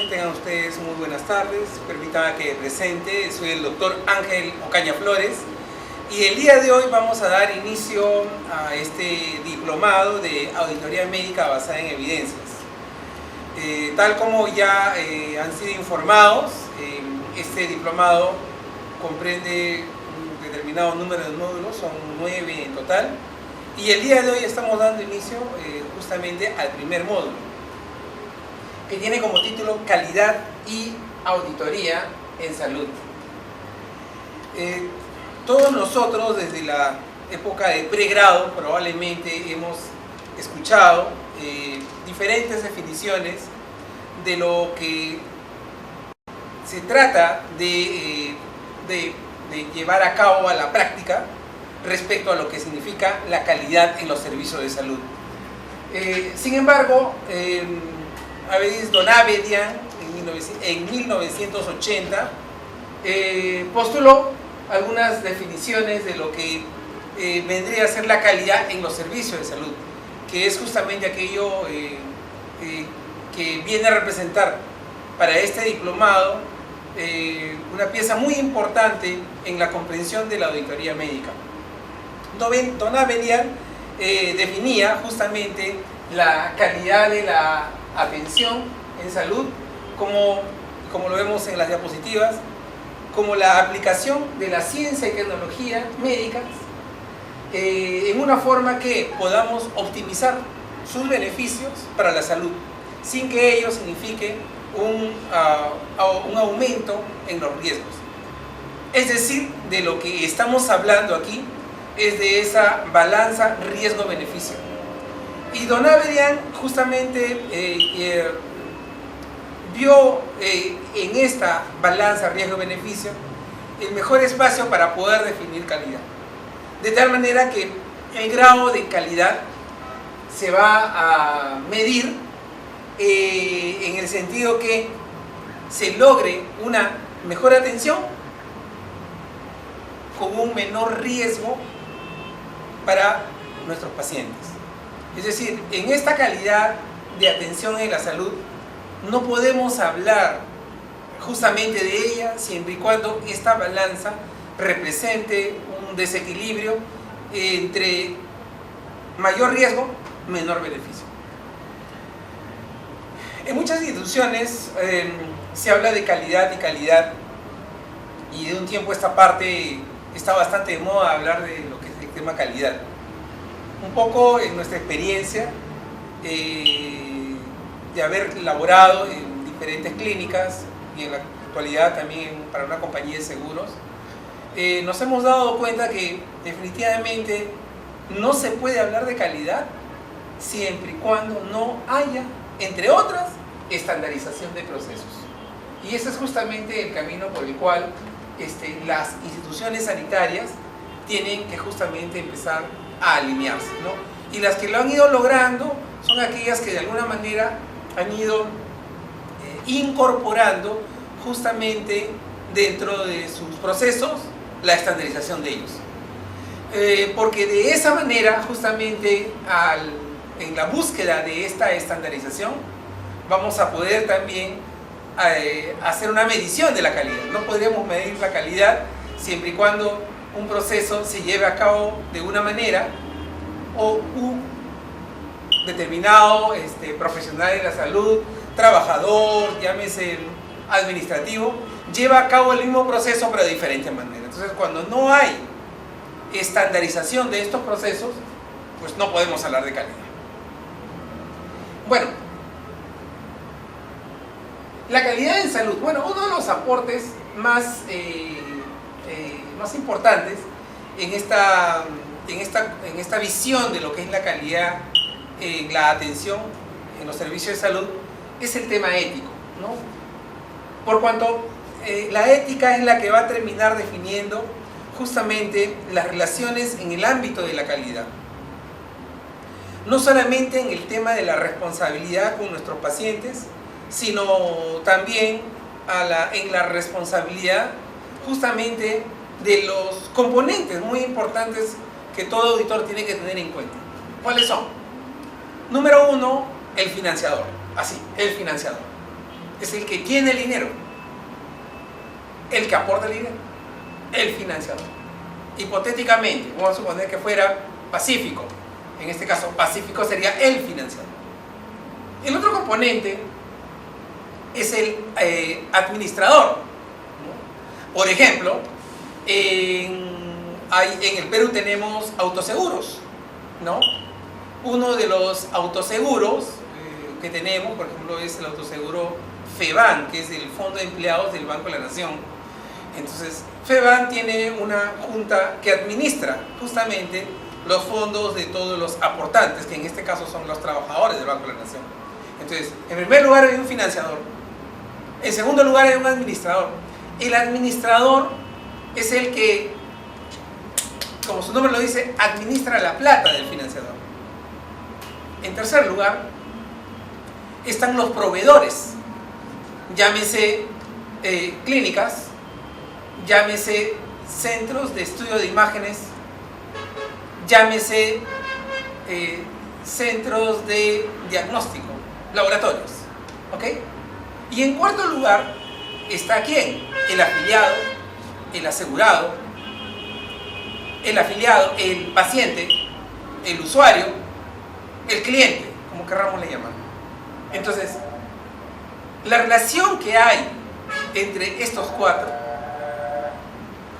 Tengan ustedes muy buenas tardes. Permítanme que presente. Soy el doctor Ángel Ocaña Flores y el día de hoy vamos a dar inicio a este diplomado de auditoría médica basada en evidencias. Tal como ya han sido informados, este diplomado comprende un determinado número de módulos, son 9 en total, y el día de hoy estamos dando inicio justamente al primer módulo, que tiene como título Calidad y Auditoría en Salud. Todos nosotros desde la época de pregrado probablemente hemos escuchado diferentes definiciones de lo que se trata de llevar a cabo a la práctica respecto a lo que significa la calidad en los servicios de salud. Sin embargo, Donabedian en 1980 postuló algunas definiciones de lo que vendría a ser la calidad en los servicios de salud, que es justamente aquello que viene a representar para este diplomado una pieza muy importante en la comprensión de la auditoría médica. Donabedian definía justamente la calidad de la atención en salud, como lo vemos en las diapositivas, como la aplicación de la ciencia y tecnología médicas en una forma que podamos optimizar sus beneficios para la salud, sin que ello signifique un aumento en los riesgos. Es decir, de lo que estamos hablando aquí es de esa balanza riesgo-beneficio. Y Donabedian justamente vio en esta balanza riesgo-beneficio el mejor espacio para poder definir calidad. De tal manera que el grado de calidad se va a medir en el sentido que se logre una mejor atención con un menor riesgo para nuestros pacientes. Es decir, en esta calidad de atención en la salud no podemos hablar justamente de ella siempre y cuando esta balanza represente un desequilibrio entre mayor riesgo, menor beneficio. En muchas instituciones se habla de calidad y de un tiempo a esta parte está bastante de moda hablar de lo que es el tema calidad. Un poco en nuestra experiencia de haber laborado en diferentes clínicas y en la actualidad también para una compañía de seguros, nos hemos dado cuenta que definitivamente no se puede hablar de calidad siempre y cuando no haya, entre otras, estandarización de procesos. Y ese es justamente el camino por el cual las instituciones sanitarias tienen que justamente empezar a alinearse, ¿no? Y las que lo han ido logrando son aquellas que de alguna manera han ido incorporando justamente dentro de sus procesos la estandarización de ellos. Porque de esa manera justamente en la búsqueda de esta estandarización vamos a poder también hacer una medición de la calidad. No podríamos medir la calidad siempre y cuando un proceso se lleve a cabo de una manera o un determinado profesional de la salud, trabajador, llámese administrativo, lleva a cabo el mismo proceso pero de diferente manera. Entonces, cuando no hay estandarización de estos procesos, pues no podemos hablar de calidad. Bueno, la calidad en salud. Bueno, uno de los aportes más importantes en esta visión de lo que es la calidad en la atención en los servicios de salud es el tema ético, ¿no? Por cuanto la ética es la que va a terminar definiendo justamente las relaciones en el ámbito de la calidad. No solamente en el tema de la responsabilidad con nuestros pacientes, sino también en la responsabilidad justamente de los componentes muy importantes que todo auditor tiene que tener en cuenta. ¿Cuáles son? Número uno, el financiador. Así, el financiador. es el que tiene el dinero, el que aporta el dinero, el financiador. Hipotéticamente, vamos a suponer que fuera Pacífico. En este caso, Pacífico sería el financiador. El otro componente es el administrador. Por ejemplo, en el Perú tenemos autoseguros, ¿no? Uno de los autoseguros que tenemos, por ejemplo, es el autoseguro FEBAN, que es el Fondo de Empleados del Banco de la Nación. Entonces, FEBAN tiene una junta que administra justamente los fondos de todos los aportantes, que en este caso son los trabajadores del Banco de la Nación. Entonces, en primer lugar hay un financiador, en segundo lugar hay un administrador. El administrador es el que, como su nombre lo dice, administra la plata del financiador. En tercer lugar están los proveedores, llámese clínicas, llámese centros de estudio de imágenes, llámese centros de diagnóstico, laboratorios, ¿ok? Y en cuarto lugar está ¿quién? El afiliado, el asegurado, el paciente, el usuario, el cliente, como querramos le llamar. Entonces, la relación que hay entre estos cuatro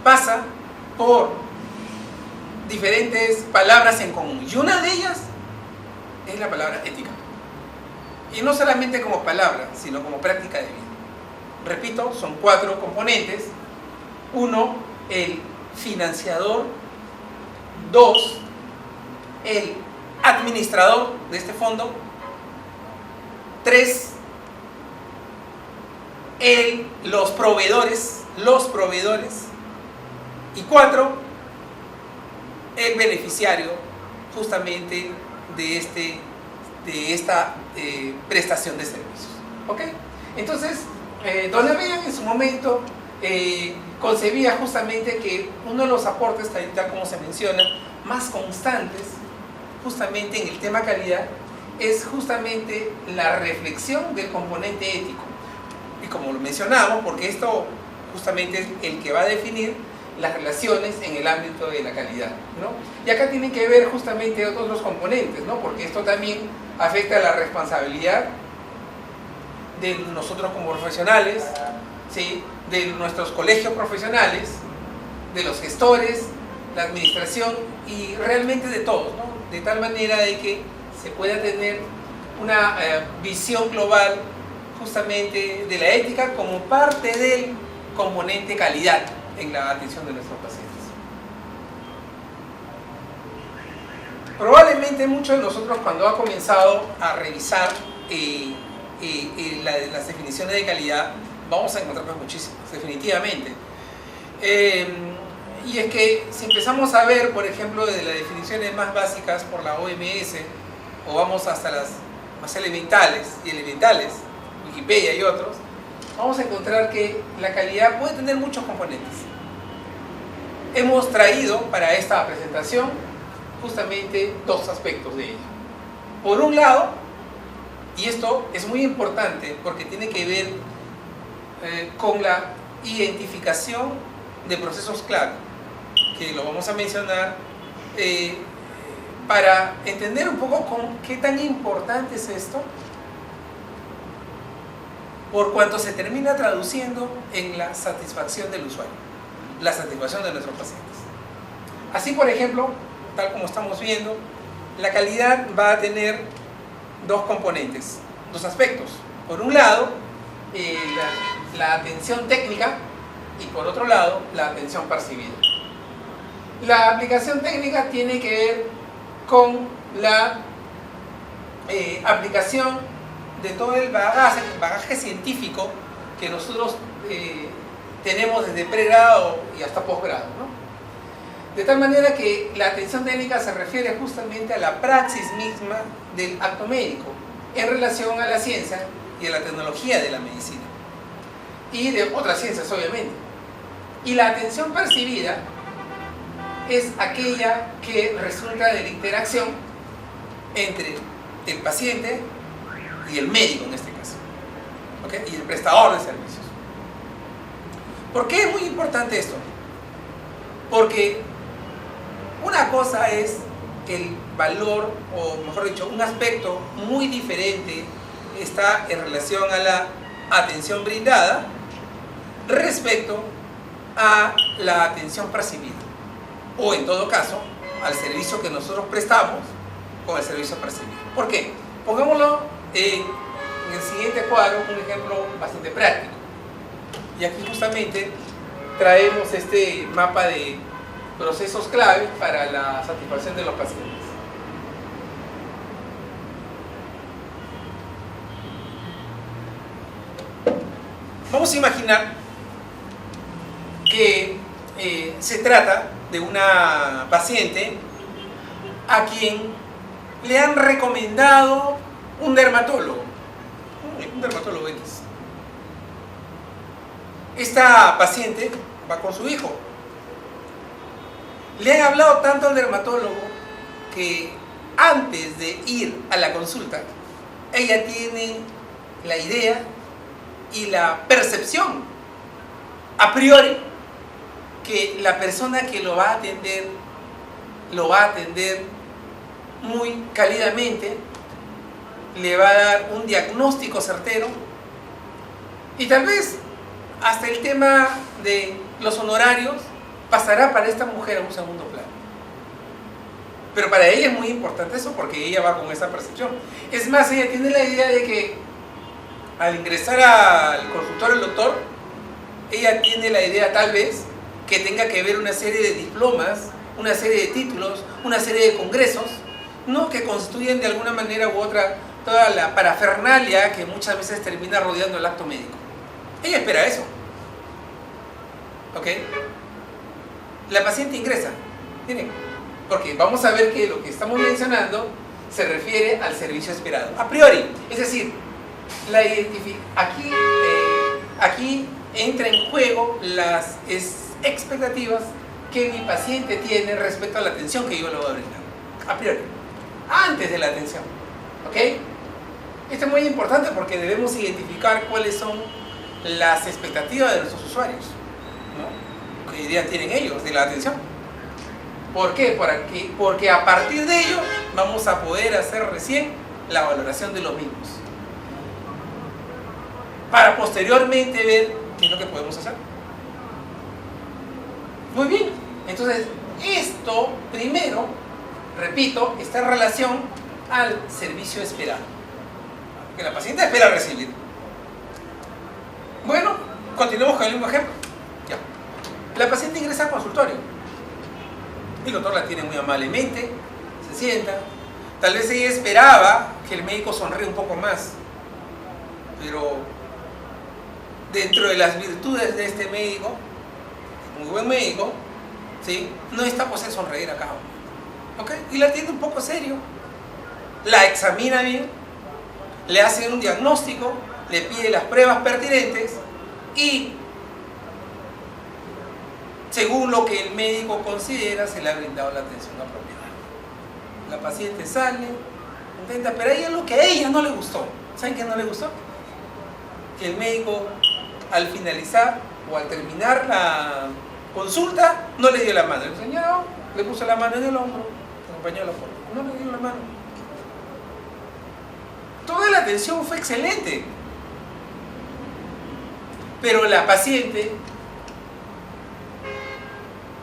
pasa por diferentes palabras en común, y una de ellas es la palabra ética. Y no solamente como palabra, sino como práctica de vida. Repito, son cuatro componentes. Uno, el financiador. Dos, el administrador de este fondo. Tres, los proveedores. Y cuatro, el beneficiario justamente de esta prestación de servicios. ¿Ok? Entonces, Donna Reagan en su momento concebía justamente que uno de los aportes, tal como se menciona, más constantes justamente en el tema calidad es justamente la reflexión del componente ético. Y como lo mencionamos, porque esto justamente es el que va a definir las relaciones en el ámbito de la calidad, ¿no? Y acá tienen que ver justamente otros componentes, ¿no? Porque esto también afecta a la responsabilidad de nosotros como profesionales, ¿sí? De nuestros colegios profesionales, de los gestores, la administración y realmente de todos, ¿no? De tal manera de que se pueda tener una visión global justamente de la ética como parte del componente calidad en la atención de nuestros pacientes. Probablemente muchos de nosotros, cuando ha comenzado a revisar las definiciones de calidad, vamos a encontrarnos muchísimas, definitivamente. Y es que si empezamos a ver, por ejemplo, desde las definiciones más básicas por la OMS, o vamos hasta las más elementales, Wikipedia y otros, vamos a encontrar que la calidad puede tener muchos componentes. Hemos traído para esta presentación justamente dos aspectos de ella. Por un lado, y esto es muy importante porque tiene que ver con la identificación de procesos clave, que lo vamos a mencionar para entender un poco qué tan importante es esto, por cuanto se termina traduciendo en la satisfacción del usuario, la satisfacción de nuestros pacientes. Así, por ejemplo, tal como estamos viendo, la calidad va a tener dos componentes, dos aspectos. Por un lado, la atención técnica, y por otro lado, la atención percibida. La aplicación técnica tiene que ver con la aplicación de todo el bagaje científico que nosotros tenemos desde pregrado y hasta posgrado, ¿no? De tal manera que la atención técnica se refiere justamente a la praxis misma del acto médico en relación a la ciencia y a la tecnología de la medicina y de otras ciencias, obviamente. Y la atención percibida es aquella que resulta de la interacción entre el paciente y el médico en este caso. ¿ok? Y el prestador de servicios. ¿Por qué es muy importante esto? Porque una cosa es el valor, o mejor dicho, un aspecto muy diferente está en relación a la atención brindada respecto a la atención percibida, o en todo caso al servicio que nosotros prestamos con el servicio percibido. ¿Por qué? Pongámoslo en el siguiente cuadro, un ejemplo bastante práctico. Y aquí justamente traemos este mapa de procesos clave para la satisfacción de los pacientes. Vamos a imaginar que se trata de una paciente a quien le han recomendado un dermatólogo X. Esta paciente va con su hijo. Le han hablado tanto al dermatólogo que antes de ir a la consulta, ella tiene la idea y la percepción a priori que la persona que lo va a atender muy cálidamente, le va a dar un diagnóstico certero y tal vez hasta el tema de los honorarios pasará para esta mujer a un segundo plano. Pero para ella es muy importante eso porque ella va con esa percepción. Es más, ella tiene la idea de que al ingresar al consultorio del doctor, ella tiene la idea tal vez que tenga que ver una serie de diplomas, una serie de títulos, una serie de congresos, ¿no?, que constituyen de alguna manera u otra toda la parafernalia que muchas veces termina rodeando el acto médico. Ella espera eso. ¿Ok? La paciente ingresa. Miren, porque vamos a ver que lo que estamos mencionando se refiere al servicio esperado. A priori, es decir, aquí entra en juego las expectativas que mi paciente tiene respecto a la atención que yo le voy a brindar. A priori, antes de la atención. ¿Ok? Esto es muy importante porque debemos identificar cuáles son las expectativas de nuestros usuarios, ¿no?, qué idea tienen ellos de la atención. ¿Por qué? Porque a partir de ello vamos a poder hacer recién la valoración de los mismos, para posteriormente ver qué es lo que podemos hacer. Muy bien, entonces esto primero, repito, está en relación al servicio esperado, que la paciente espera recibir. Bueno, continuemos con el mismo ejemplo. Ya. La paciente ingresa al consultorio. El doctor la tiene muy amablemente, se sienta. Tal vez ella esperaba que el médico sonríe un poco más, pero dentro de las virtudes de este médico, muy buen médico, ¿sí?, no está por ser sonreír acá. ¿Ok? Y la atiende un poco serio, la examina bien, le hace un diagnóstico, le pide las pruebas pertinentes y, según lo que el médico considera, se le ha brindado la atención apropiada. La paciente sale contenta, pero hay algo que a ella no le gustó. ¿Saben qué no le gustó? Que el médico, al finalizar o al terminar la consulta, no le dio la mano. Le enseñó, le puso la mano en el hombro, acompañó a la puerta, no le dio la mano. Toda la atención fue excelente, pero la paciente,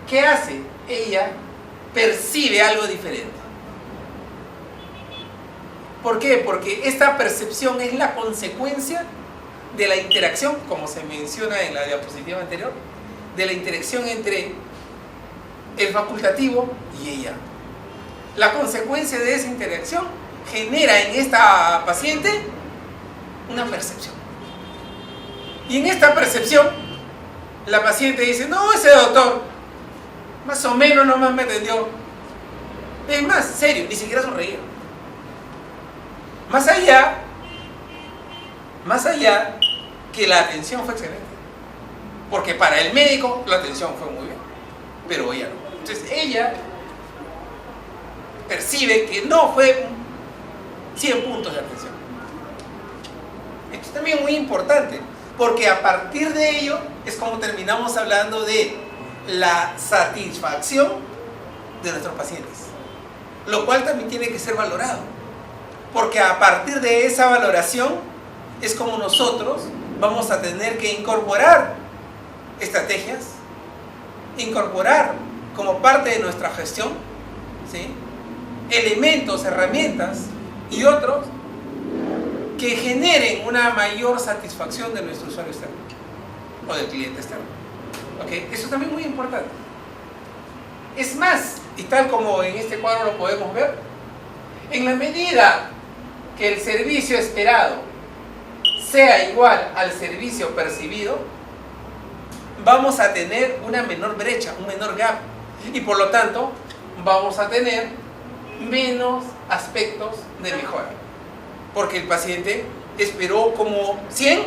¿qué hace? Ella percibe algo diferente. ¿Por qué? Porque esta percepción es la consecuencia de la interacción, como se menciona en la diapositiva anterior, de la interacción entre el facultativo y ella. La consecuencia de esa interacción genera en esta paciente una percepción. Y en esta percepción, la paciente dice: no, ese doctor más o menos nomás me atendió. Es más, serio, ni siquiera sonreía. Más allá que la atención fue excelente. Porque para el médico la atención fue muy bien, pero ella no. Entonces ella percibe que no fue 100 puntos de atención. Esto es también muy importante, porque a partir de ello es como terminamos hablando de la satisfacción de nuestros pacientes, lo cual también tiene que ser valorado, porque a partir de esa valoración es como nosotros vamos a tener que incorporar estrategias, incorporar como parte de nuestra gestión, ¿sí?, elementos, herramientas y otros que generen una mayor satisfacción de nuestro usuario externo o del cliente externo. ¿Okay? Eso es también muy importante. Es más, y tal como en este cuadro lo podemos ver, en la medida que el servicio esperado sea igual al servicio percibido, vamos a tener una menor brecha, un menor gap, y por lo tanto vamos a tener menos aspectos de mejora, porque el paciente esperó como 100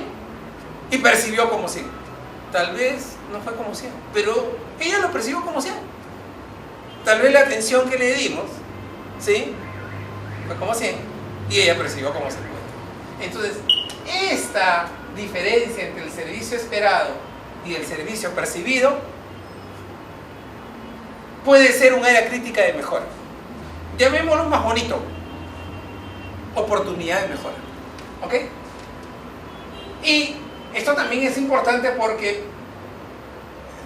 y percibió como 100. Tal vez no fue como 100, pero ella lo percibió como 100. Tal vez la atención que le dimos, ¿sí?, fue como 100 y ella percibió como 50. Entonces, esta diferencia entre el servicio esperado y el servicio percibido puede ser un área crítica de mejora. Llamémoslo más bonito: oportunidad de mejora. ¿Ok? Y esto también es importante porque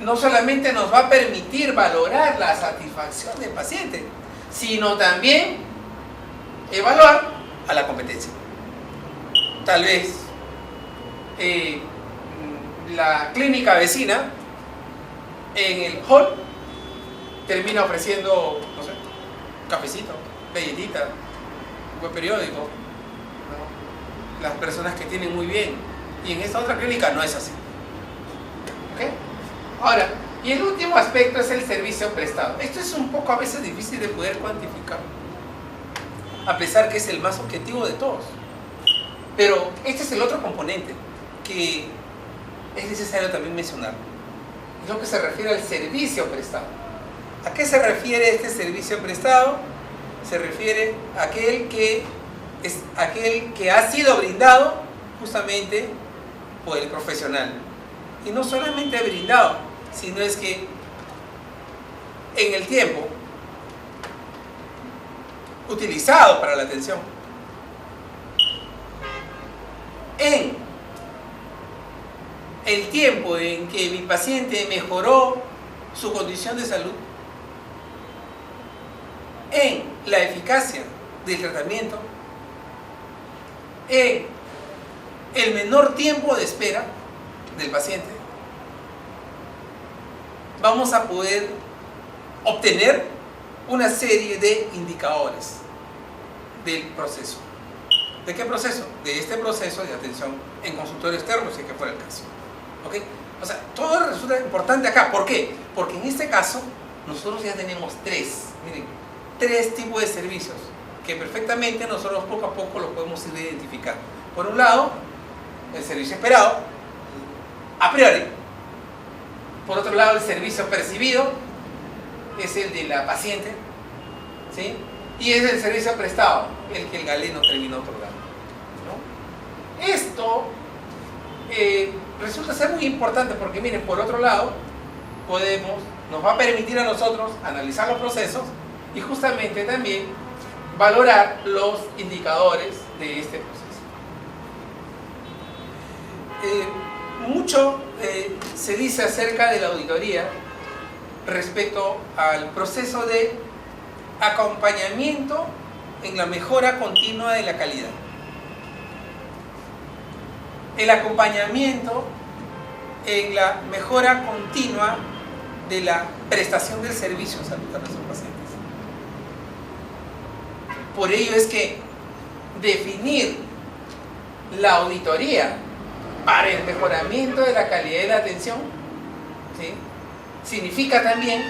no solamente nos va a permitir valorar la satisfacción del paciente, sino también evaluar a la competencia. Tal vez la clínica vecina en el hall termina ofreciendo, no sé, cafecito, galletita, un buen periódico, ¿no?, las personas que tienen muy bien, y en esta otra clínica no es así. ¿Ok? Ahora, y el último aspecto es el servicio prestado. Esto es un poco a veces difícil de poder cuantificar, a pesar que es el más objetivo de todos. Pero este es el otro componente que es necesario también mencionar. Es lo que se refiere al servicio prestado. ¿A qué se refiere este servicio prestado? Se refiere a aquel que ha sido brindado justamente por el profesional. Y no solamente brindado, sino es que en el tiempo utilizado para la atención, en el tiempo en que mi paciente mejoró su condición de salud, en la eficacia del tratamiento, en el menor tiempo de espera del paciente, vamos a poder obtener una serie de indicadores del proceso. ¿De qué proceso? De este proceso de atención en consultorio externo, si es que fuera el caso. ¿Ok? O sea, todo resulta importante acá. ¿Por qué? Porque en este caso nosotros ya tenemos tres tipos de servicios que perfectamente nosotros poco a poco lo podemos ir identificando. Por un lado, el servicio esperado, a priori. Por otro lado, el servicio percibido es el de la paciente, ¿sí?, y es el servicio prestado, el que el galeno terminó otorgando, ¿no? Esto resulta ser muy importante porque, miren, por otro lado, nos va a permitir a nosotros analizar los procesos y justamente también valorar los indicadores de este proceso. Mucho se dice acerca de la auditoría respecto al proceso de acompañamiento en la mejora continua de la calidad. El acompañamiento en la mejora continua de la prestación del servicio de salud a nuestros pacientes. Por ello es que definir la auditoría para el mejoramiento de la calidad de la atención, ¿sí?, significa también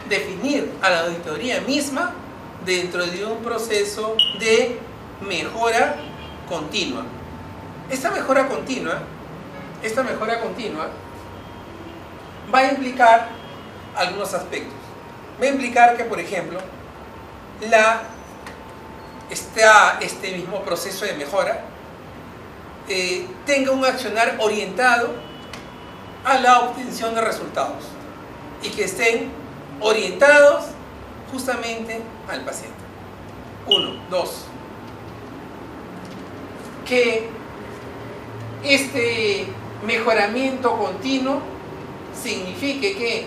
definir a la auditoría misma dentro de un proceso de mejora continua. Esta mejora continua va a implicar algunos aspectos. Va a implicar que, por ejemplo, este mismo proceso de mejora tenga un accionar orientado a la obtención de resultados y que estén orientados justamente al paciente. 1. 2. Que este mejoramiento continuo signifique que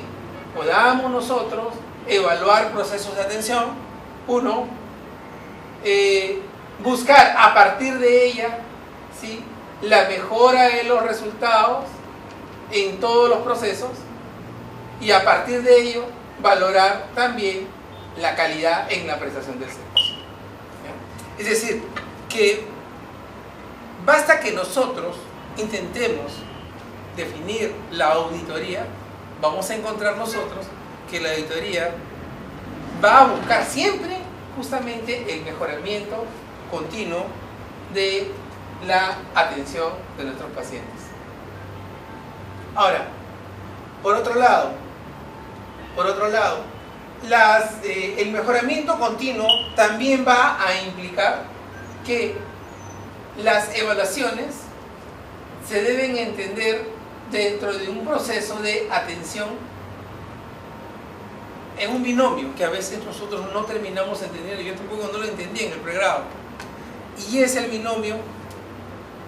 podamos nosotros evaluar procesos de atención. 1. Buscar a partir de ella, ¿sí?, la mejora de los resultados en todos los procesos, y a partir de ello valorar también la calidad en la prestación del servicio. ¿Ya? Es decir, que basta que nosotros intentemos definir la auditoría, vamos a encontrar nosotros que la auditoría va a buscar siempre justamente el mejoramiento continuo de la atención de nuestros pacientes. Ahora, por otro lado, el mejoramiento continuo también va a implicar que las evaluaciones se deben entender dentro de un proceso de atención en un binomio que a veces nosotros no terminamos de entender, y yo tampoco no lo entendí en el pregrado, y es el binomio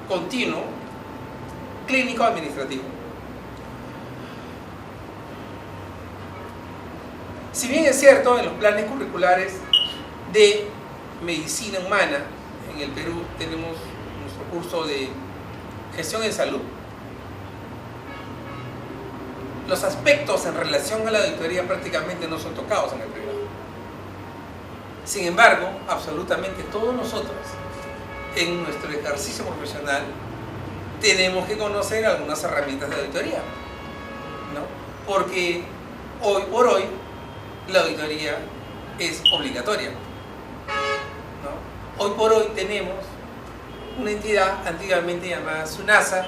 continuo clínico-administrativo. Si bien es cierto, en los planes curriculares de medicina humana en el Perú tenemos nuestro curso de gestión en salud, los aspectos en relación a la auditoría prácticamente no son tocados en el pregrado. Sin embargo, absolutamente todos nosotros en nuestro ejercicio profesional tenemos que conocer algunas herramientas de auditoría, ¿no? Porque hoy por hoy la auditoría es obligatoria, ¿no? Hoy por hoy tenemos una entidad antiguamente llamada SUNASA,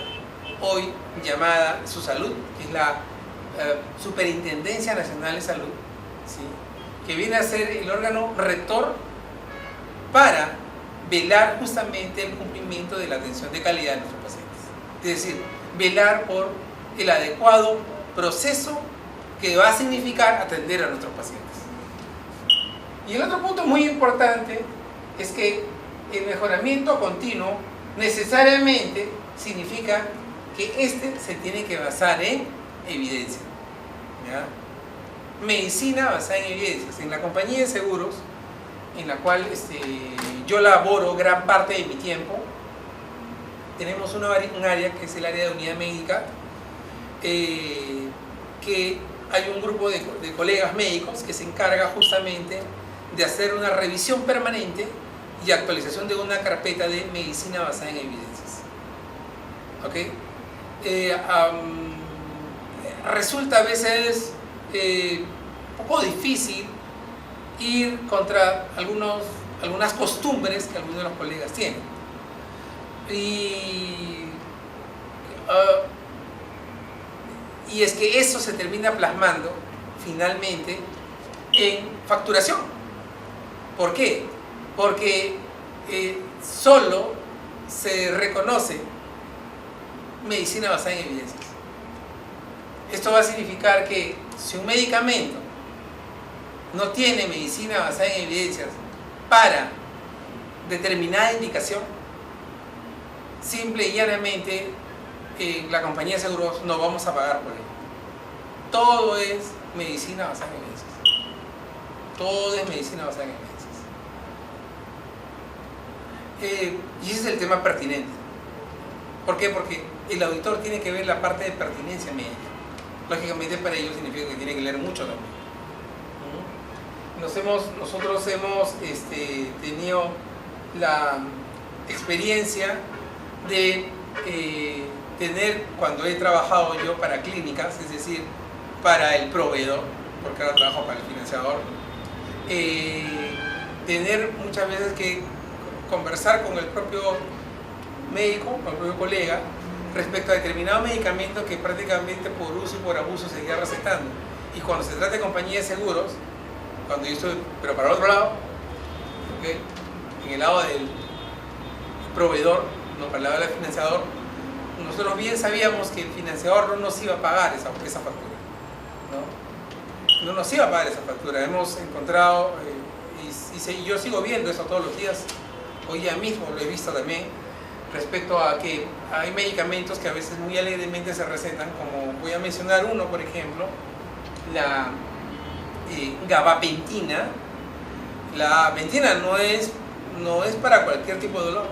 hoy llamada SUSALUD, que es la Superintendencia Nacional de Salud, ¿sí?, que viene a ser el órgano rector para velar justamente el cumplimiento de la atención de calidad de nuestros pacientes. Es decir, velar por el adecuado proceso que va a significar atender a nuestros pacientes. Y el otro punto muy importante es que el mejoramiento continuo necesariamente significa que este se tiene que basar en evidencia, ¿ya? Medicina basada en evidencias. En la compañía de seguros, en la cual yo laboro gran parte de mi tiempo, tenemos un área que es el área de unidad médica, que hay un grupo de colegas médicos que se encarga justamente de hacer una revisión permanente y actualización de una carpeta de medicina basada en evidencias. ¿Ok? Resulta a veces un poco difícil ir contra algunas costumbres que algunos de los colegas tienen. Y es que eso se termina plasmando finalmente en facturación. ¿Por qué? Porque solo se reconoce medicina basada en evidencias. Esto va a significar que si un medicamento no tiene medicina basada en evidencias para determinada indicación, simple y llanamente la compañía de seguros no vamos a pagar por ello. Todo es medicina basada en evidencias. Todo es medicina basada en evidencias. Y ese es el tema pertinente. ¿Por qué? Porque el auditor tiene que ver la parte de pertinencia médica. Lógicamente para ello significa que tiene que leer mucho también. Nosotros hemos tenido la experiencia de tener, cuando he trabajado yo para clínicas, es decir, para el proveedor, porque ahora trabajo para el financiador, tener muchas veces que conversar con el propio médico, con el propio colega, respecto a determinado medicamento que prácticamente por uso y por abuso seguía recetando. Y cuando se trata de compañía de seguros, cuando yo estoy, pero para el otro lado, ¿okay?, en el lado del proveedor, nos hablaba el financiador, nosotros bien sabíamos que el financiador no nos iba a pagar esa factura, ¿no? No nos iba a pagar esa factura. Hemos encontrado, y yo sigo viendo eso todos los días, hoy día mismo lo he visto también, respecto a que hay medicamentos que a veces muy alegremente se recetan, como voy a mencionar uno, por ejemplo, la gabapentina. La gabapentina no es para cualquier tipo de dolor,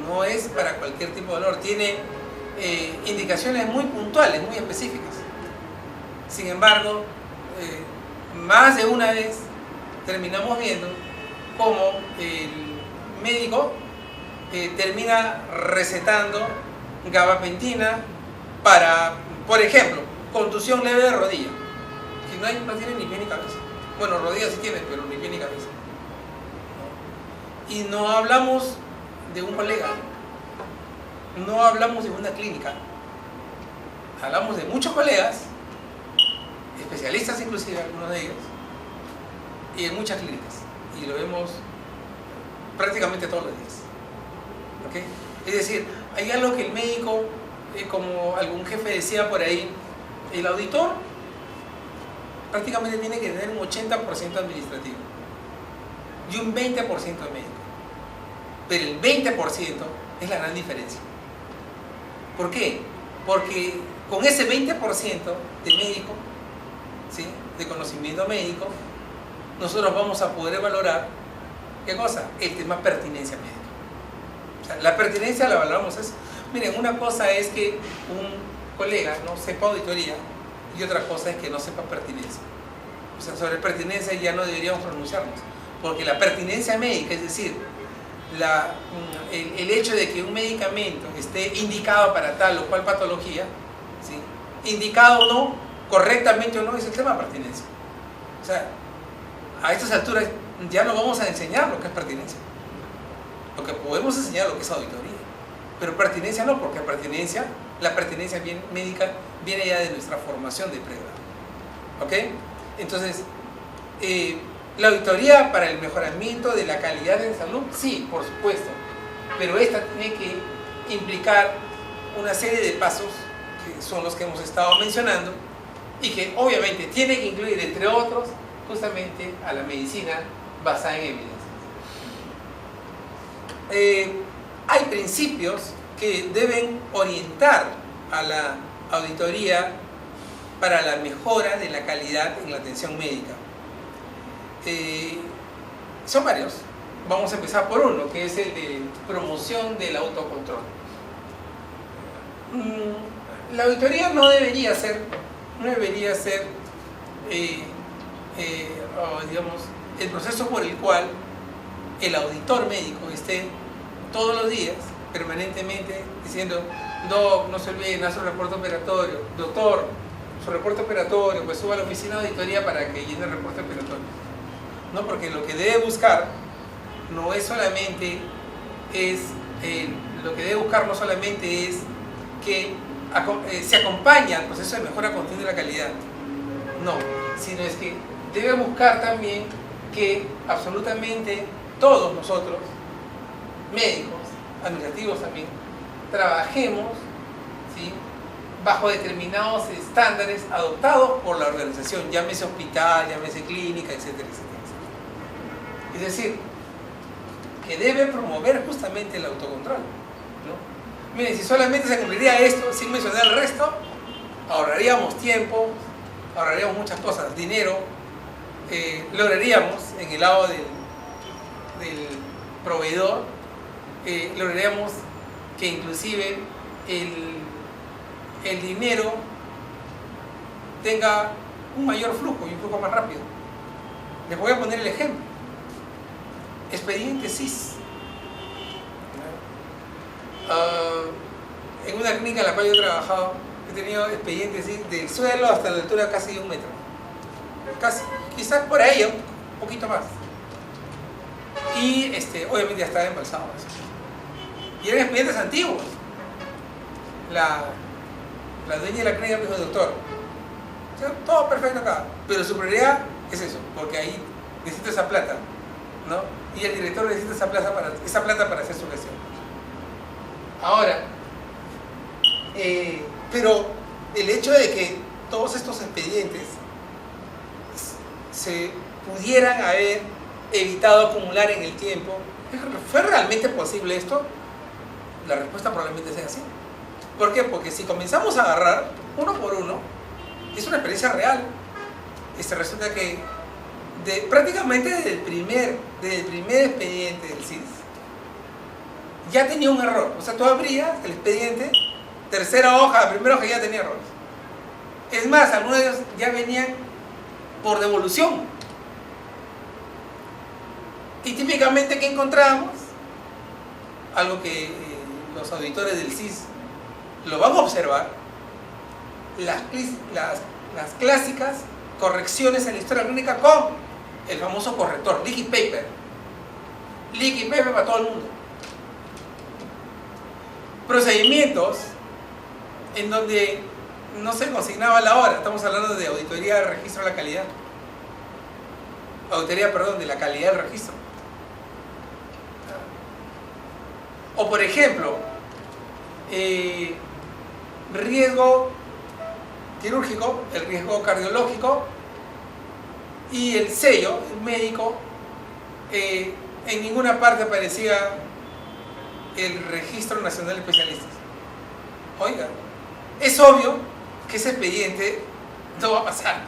no es para cualquier tipo de dolor, tiene indicaciones muy puntuales, muy específicas. Sin embargo, más de una vez terminamos viendo cómo el médico termina recetando gabapentina para, por ejemplo, contusión leve de rodilla, que no tiene ni pie ni cabeza. Bueno, rodillas sí tiene, pero ni pie ni cabeza. Y no hablamos de un colega, no hablamos de una clínica, hablamos de muchos colegas, especialistas inclusive, algunos de ellos, y en muchas clínicas, y lo vemos prácticamente todos los días. ¿Okay? Es decir, hay algo que el médico, como algún jefe decía por ahí, el auditor prácticamente tiene que tener un 80% administrativo y un 20% de médico, pero el 20% es la gran diferencia. ¿Por qué? Porque con ese 20% de médico, ¿sí?, de conocimiento médico, nosotros vamos a poder valorar, ¿qué cosa? El tema pertinencia médica. O sea, la pertinencia la valoramos. Miren, una cosa es que un colega no sepa auditoría y otra cosa es que no sepa pertinencia. O sea, sobre pertinencia ya no deberíamos pronunciarnos, porque la pertinencia médica, es decir, el hecho de que un medicamento esté indicado para tal o cual patología, ¿sí?, indicado o no, correctamente o no, es el tema de pertinencia. O sea, a estas alturas ya no vamos a enseñar lo que es pertinencia. Lo que podemos enseñar lo que es auditoría, pero pertinencia no, porque la pertinencia médica viene ya de nuestra formación de pregrado. ¿Ok? Entonces, la auditoría para el mejoramiento de la calidad de salud, sí, por supuesto, pero esta tiene que implicar una serie de pasos que son los que hemos estado mencionando y que obviamente tiene que incluir, entre otros, justamente a la medicina basada en evidencia. Hay principios que deben orientar a la auditoría para la mejora de la calidad en la atención médica. Son varios. Vamos a empezar por uno, que es el de promoción del autocontrol. La auditoría no debería ser digamos, el proceso por el cual el auditor médico esté todos los días, permanentemente, diciendo: no se olviden, haz su reporte operatorio, doctor, su reporte operatorio, pues suba a la oficina de auditoría para que llene el reporte operatorio. No, porque lo que debe buscar no solamente es que se acompañe al proceso de mejora continua de la calidad, no, sino es que debe buscar también que absolutamente todos nosotros, médicos, administrativos también, trabajemos, ¿sí?, bajo determinados estándares adoptados por la organización, llámese hospital, llámese clínica, etcétera, etcétera. Es decir, que debe promover justamente el autocontrol, ¿no? Miren, si solamente se cumpliría esto, sin mencionar el resto, ahorraríamos tiempo, ahorraríamos muchas cosas, dinero, lograríamos en el lado del proveedor, lograríamos que inclusive el dinero tenga un mayor flujo y un flujo más rápido. Les voy a poner el ejemplo. Expediente SIS. En una clínica en la cual yo he trabajado, he tenido expedientes SIS del suelo hasta la altura casi de 1 metro. Casi, quizás por ahí, un poquito más. Y obviamente ya estaba embalsado. Y eran expedientes antiguos. La dueña de la clínica me dijo: doctor, todo perfecto acá, pero su prioridad es eso, porque ahí necesito esa plata, ¿no? Y el director necesita esa plata para hacer su gestión. Ahora, pero el hecho de que todos estos expedientes se pudieran haber evitado acumular en el tiempo, ¿fue realmente posible esto? La respuesta probablemente sea así. ¿Por qué? Porque si comenzamos a agarrar uno por uno, es una experiencia real. Resulta que prácticamente desde el primer expediente del CIS ya tenía un error. O sea, tú abrías el expediente, tercera hoja, primera hoja ya tenía errores. Es más, algunos de ellos ya venían por devolución. Y típicamente, ¿qué encontramos? Algo que los auditores del CIS lo van a observar: las clásicas correcciones en la historia clínica con el famoso corrector, leaky paper. Leaky paper para todo el mundo. Procedimientos en donde no se consignaba la hora. Estamos hablando de auditoría del registro de la calidad. Auditoría, perdón, de la calidad del registro. O por ejemplo, riesgo quirúrgico, el riesgo cardiológico y el sello, el médico, en ninguna parte aparecía el Registro Nacional de Especialistas. Oiga, es obvio que ese expediente no va a pasar.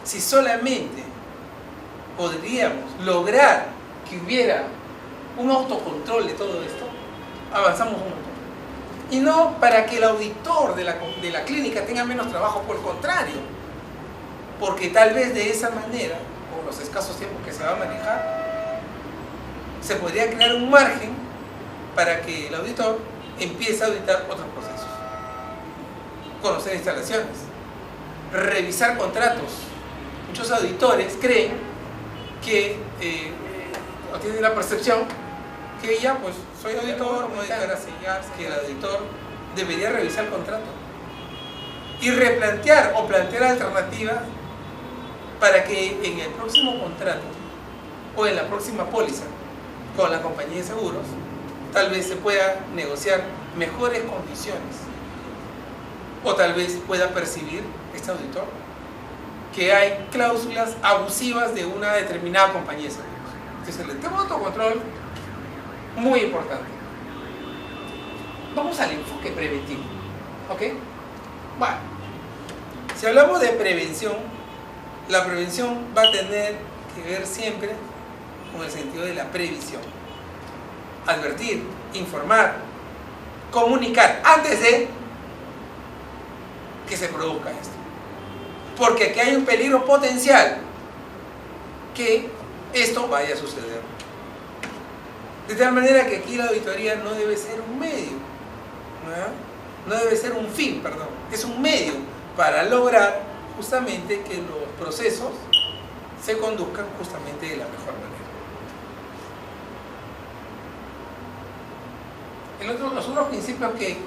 Si solamente podríamos lograr que hubiera un autocontrol de todo esto, avanzamos un montón. Y no para que el auditor de la clínica tenga menos trabajo, por el contrario, porque tal vez de esa manera, con los escasos tiempos que se va a manejar, se podría crear un margen para que el auditor empiece a auditar otros procesos, conocer instalaciones, revisar contratos. Muchos auditores creen que o tienen la percepción que ya, pues, soy auditor, me voy a dedicar a sellar, que el auditor debería revisar el contrato y replantear o plantear alternativas para que en el próximo contrato o en la próxima póliza con la compañía de seguros tal vez se pueda negociar mejores condiciones, o tal vez pueda percibir este auditor que hay cláusulas abusivas de una determinada compañía de seguros. Entonces, el tema de autocontrol, muy importante. Vamos al enfoque preventivo, ¿ok? Bueno, si hablamos de prevención, la prevención va a tener que ver siempre con el sentido de la previsión. Advertir, informar, comunicar antes de que se produzca esto. Porque aquí hay un peligro potencial que esto vaya a suceder. De tal manera que aquí la auditoría no debe ser un medio, no debe ser un fin, perdón, es un medio para lograr justamente que los procesos se conduzcan justamente de la mejor manera. Los otros principios que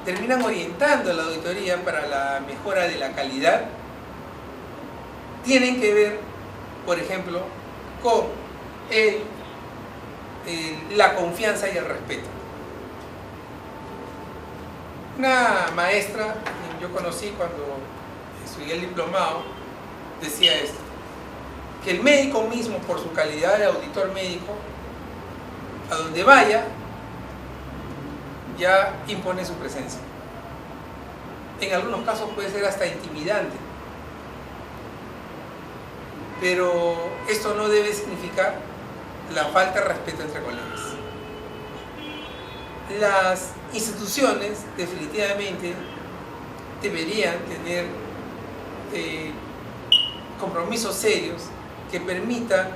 terminan orientando a la auditoría para la mejora de la calidad tienen que ver, por ejemplo, con la confianza y el respeto. Una maestra que yo conocí cuando estudié el diplomado decía esto: que el médico mismo, por su calidad de auditor médico, a donde vaya ya impone su presencia. En algunos casos puede ser hasta intimidante, pero esto no debe significar la falta de respeto entre colegas. Las instituciones definitivamente deberían tener compromisos serios que permitan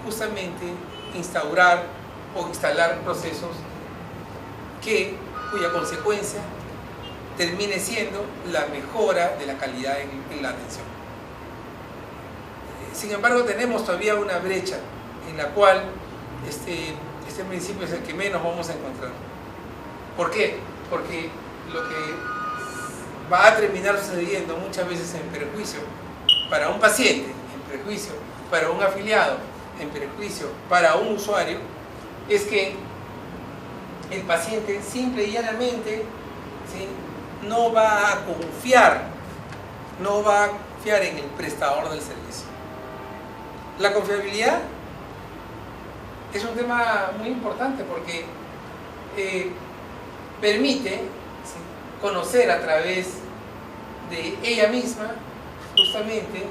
justamente instaurar o instalar procesos cuya consecuencia termine siendo la mejora de la calidad en la atención. Sin embargo, tenemos todavía una brecha en la cual este principio es el que menos vamos a encontrar. ¿Por qué? Porque lo que va a terminar sucediendo muchas veces en perjuicio para un paciente, en perjuicio para un afiliado, en perjuicio para un usuario, es que el paciente simple y llanamente, ¿sí?, no va a confiar en el prestador del servicio. La confiabilidad es un tema muy importante porque permite, ¿sí?, conocer a través de ella misma justamente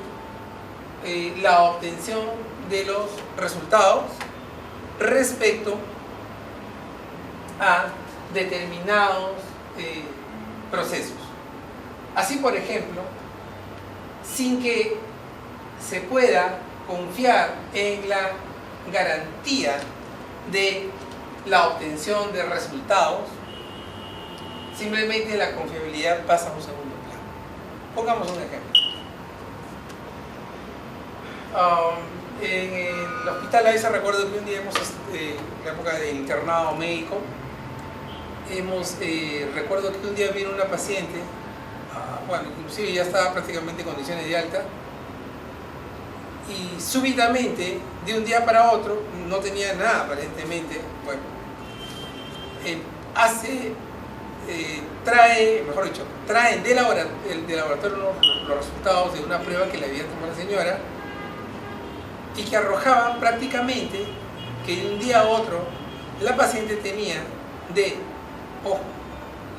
la obtención de los resultados respecto a determinados procesos. Así, por ejemplo, sin que se pueda confiar en la garantía de la obtención de resultados, simplemente la confiabilidad pasa a un segundo plano. Pongamos un ejemplo. En el hospital a veces recuerdo que un día en la época de internado médico, recuerdo que un día vino una paciente, bueno, inclusive ya estaba prácticamente en condiciones de alta, y súbitamente, de un día para otro, no tenía nada aparentemente, bueno, traen del laboratorio los resultados de una prueba que le había tomado la señora y que arrojaban prácticamente que de un día a otro la paciente tenía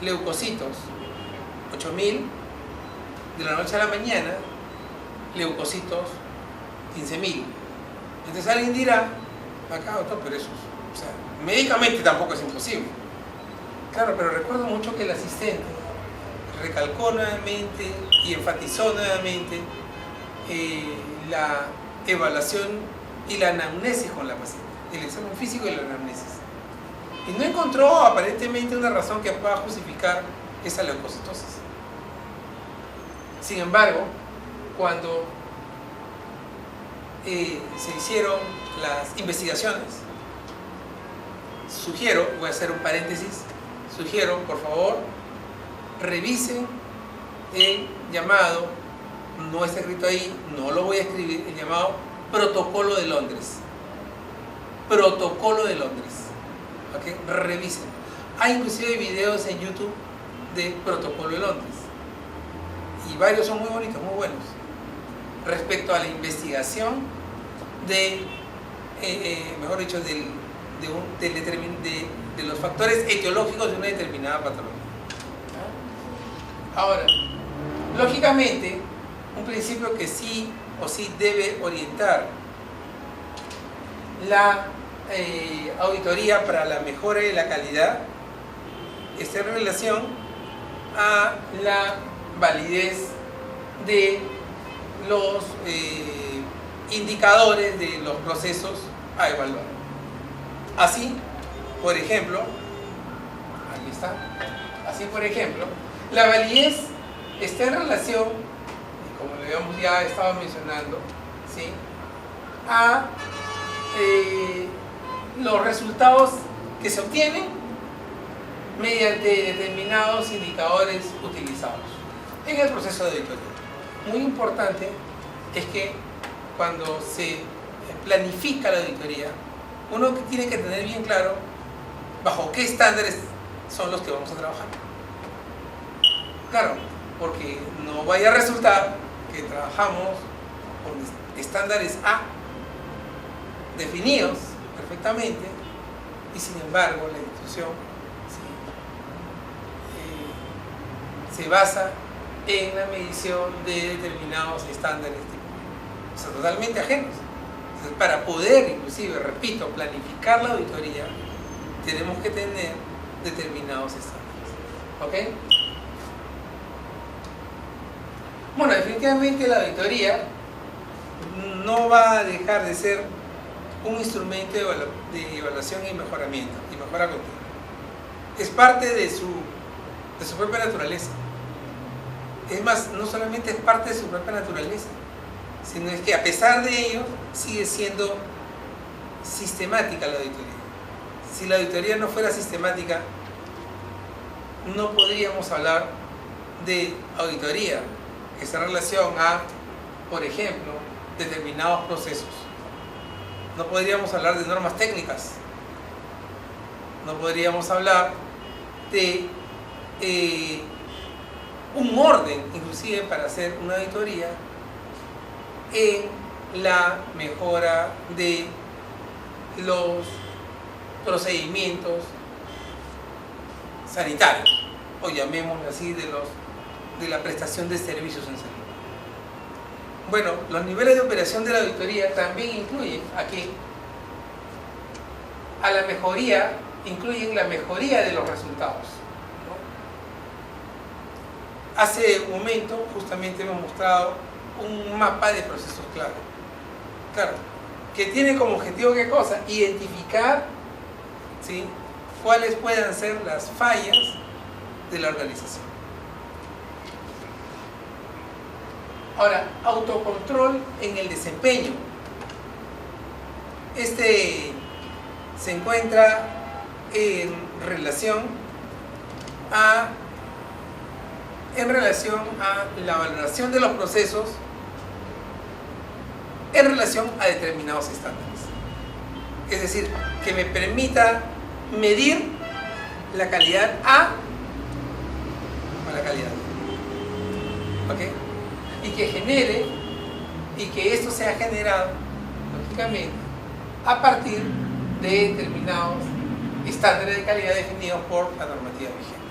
leucocitos 8000, de la noche a la mañana leucocitos 15000. Entonces alguien dirá, acá doctor, pero eso, o sea, médicamente tampoco es imposible. Claro, pero recuerdo mucho que el asistente recalcó nuevamente y enfatizó nuevamente la evaluación y la anamnesis con la paciente, el examen físico y la anamnesis. Y no encontró aparentemente una razón que pueda justificar esa leucocitosis. Sin embargo, cuando se hicieron las investigaciones, sugiero, voy a hacer un paréntesis, sugiero, por favor, revisen el llamado, no está escrito ahí, no lo voy a escribir, el llamado Protocolo de Londres. Protocolo de Londres. ¿Okay? Revisen. Hay inclusive videos en YouTube de Protocolo de Londres. Y varios son muy bonitos, muy buenos. Respecto a la investigación de, mejor dicho, de los factores etiológicos de una determinada patología. Ahora, lógicamente, un principio que sí o sí debe orientar la auditoría para la mejora de la calidad está en relación a la validez de los indicadores de los procesos a evaluar. Así, por ejemplo, aquí está, así por ejemplo, la validez está en relación, como lo habíamos ya estado mencionando, ¿sí?, a los resultados que se obtienen mediante determinados indicadores utilizados en el proceso de auditoría. Muy importante es que cuando se planifica la auditoría, uno tiene que tener bien claro bajo qué estándares son los que vamos a trabajar. Claro, porque no vaya a resultar que trabajamos con estándares A definidos perfectamente y sin embargo la institución se basa en la medición de determinados estándares, o sea, totalmente ajenos. Entonces, para poder, inclusive, repito, planificar la auditoría, tenemos que tener determinados estándares. ¿Ok? Bueno, definitivamente la auditoría no va a dejar de ser un instrumento de evaluación y mejoramiento, y mejora continua. Es parte de su propia naturaleza. Es más, no solamente es parte de su propia naturaleza, sino es que a pesar de ello sigue siendo sistemática la auditoría. Si la auditoría no fuera sistemática, no podríamos hablar de auditoría que está en relación a, por ejemplo, determinados procesos. No podríamos hablar de normas técnicas. no podríamos hablar de un orden, inclusive para hacer una auditoría, en la mejora de los procedimientos sanitarios, o llamémoslo así, de la prestación de servicios en salud. Bueno, los niveles de operación de la auditoría también incluyen aquí a la mejoría, incluyen la mejoría de los resultados, ¿no? Hace un momento justamente hemos mostrado un mapa de procesos clave, claro, que tiene como objetivo, ¿qué cosa? Identificar, ¿sí?, cuáles puedan ser las fallas de la organización. Ahora, autocontrol en el desempeño. Este se encuentra en relación a la valoración de los procesos en relación a determinados estándares. Es decir, que me permita medir la calidad A o la calidad B. ¿Ok? Y que genere, y que esto sea generado, lógicamente, a partir de determinados estándares de calidad definidos por la normativa vigente.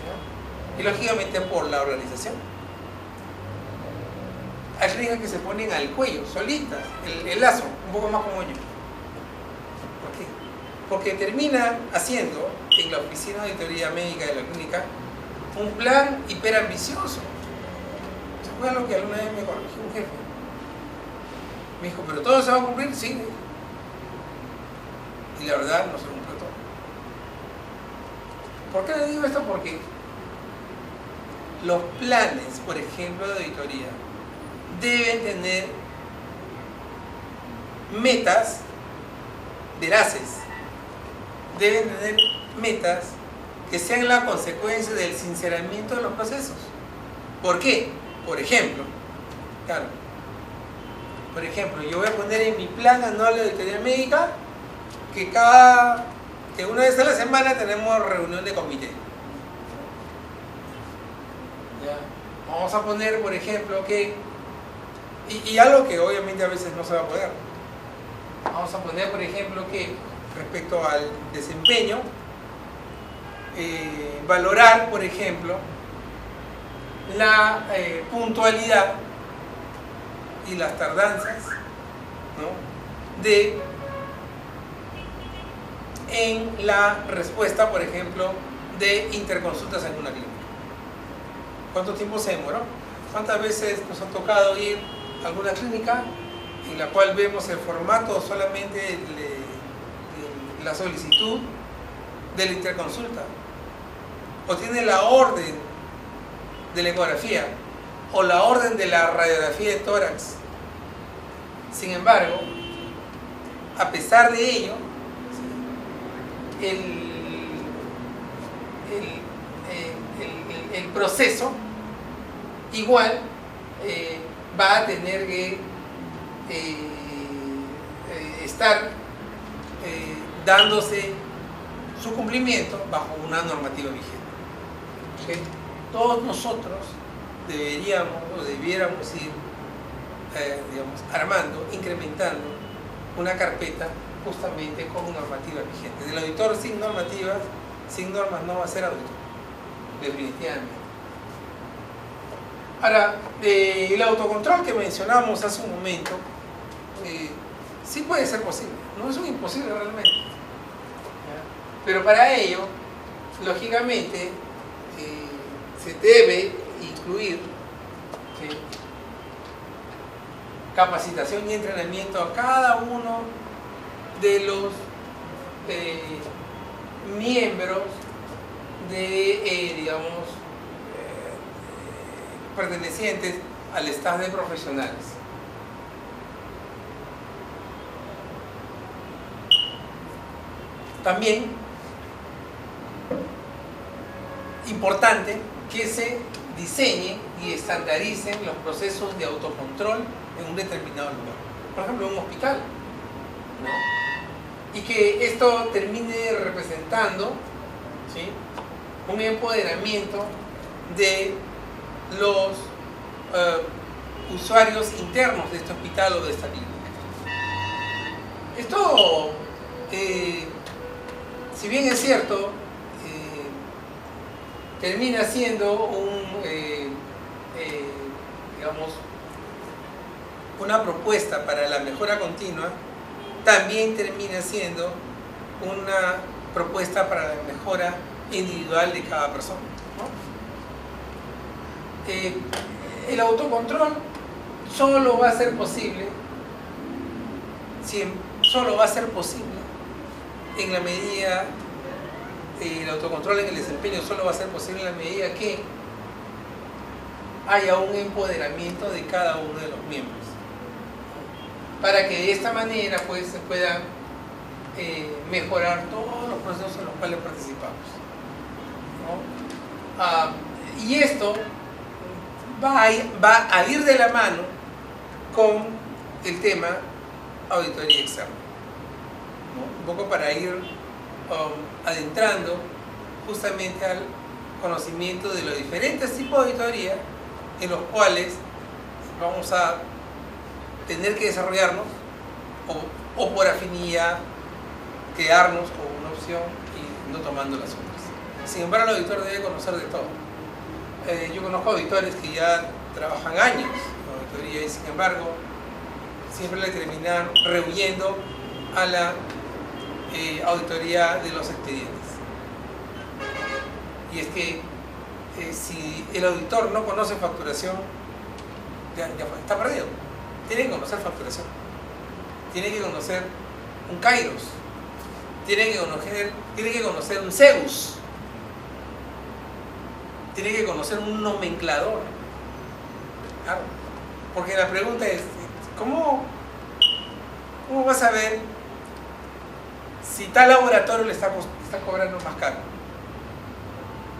¿Ya? Y lógicamente por la organización. Hay clínicas que se ponen al cuello, solitas, el lazo, un poco más como yo. ¿Por qué? Porque termina haciendo en la oficina de auditoría médica de la clínica un plan hiperambicioso. ¿Se acuerdan lo que alguna vez me corrigió un jefe? Me dijo, ¿pero todo se va a cumplir? Sí. Y la verdad no se cumplió todo. ¿Por qué le digo esto? Porque los planes, por ejemplo, de auditoría, deben tener metas veraces, deben tener metas que sean la consecuencia del sinceramiento de los procesos. ¿Por qué? Por ejemplo, claro, por ejemplo, yo voy a poner en mi plan anual de auditoría médica que una vez a la semana tenemos reunión de comité. ¿Ya? Vamos a poner, por ejemplo, que y algo que obviamente a veces no se va a poder. Vamos a poner, por ejemplo, que respecto al desempeño, valorar, por ejemplo, la puntualidad y las tardanzas, ¿no?, en la respuesta, por ejemplo, de interconsultas en una clínica. ¿Cuánto tiempo se demoró? ¿Cuántas veces nos ha tocado ir a alguna clínica en la cual vemos el formato solamente de la solicitud de la interconsulta? O tiene la orden de la ecografía o la orden de la radiografía de tórax. Sin embargo, a pesar de ello, el proceso igual va a tener que estar dándose su cumplimiento bajo una normativa vigente. ¿Okay? Todos nosotros deberíamos o debiéramos ir digamos, armando, incrementando una carpeta justamente con normativa vigente. Del auditor sin normativas, sin normas no va a ser auditor, definitivamente. Ahora, el autocontrol que mencionamos hace un momento, sí puede ser posible, no es un imposible realmente. ¿Ya? Pero para ello, lógicamente, se debe incluir capacitación y entrenamiento a cada uno de los miembros de, digamos, pertenecientes al staff de profesionales. También, importante que se diseñen y estandaricen los procesos de autocontrol en un determinado lugar. Por ejemplo, en un hospital, ¿no? y que esto termine representando, ¿sí?, un empoderamiento de los usuarios internos de este hospital o de esta clínica. Esto, si bien es cierto, termina siendo digamos, una propuesta para la mejora continua, también termina siendo una propuesta para la mejora individual de cada persona, ¿no? El autocontrol solo va a ser posible en la medida, el autocontrol en el desempeño solo va a ser posible en la medida que haya un empoderamiento de cada uno de los miembros, para que de esta manera pues se puedan mejorar todos los procesos en los cuales participamos, ¿no? Y esto va a ir de la mano con el tema auditoría externa, ¿no? Un poco para ir adentrando justamente al conocimiento de los diferentes tipos de auditoría en los cuales vamos a tener que desarrollarnos o por afinidad quedarnos con una opción y no tomando las otras. Sin embargo, el auditor debe conocer de todo. Yo conozco auditores que ya trabajan años en auditoría y sin embargo siempre le terminan rehuyendo a la auditoría de los expedientes. Y es que si el auditor no conoce facturación, ya está perdido. Tiene que conocer facturación, tiene que conocer un Kairos, tiene que conocer un Zeus, tiene que conocer un nomenclador. Claro, porque la pregunta es, ¿cómo vas a ver si tal laboratorio le está cobrando más caro?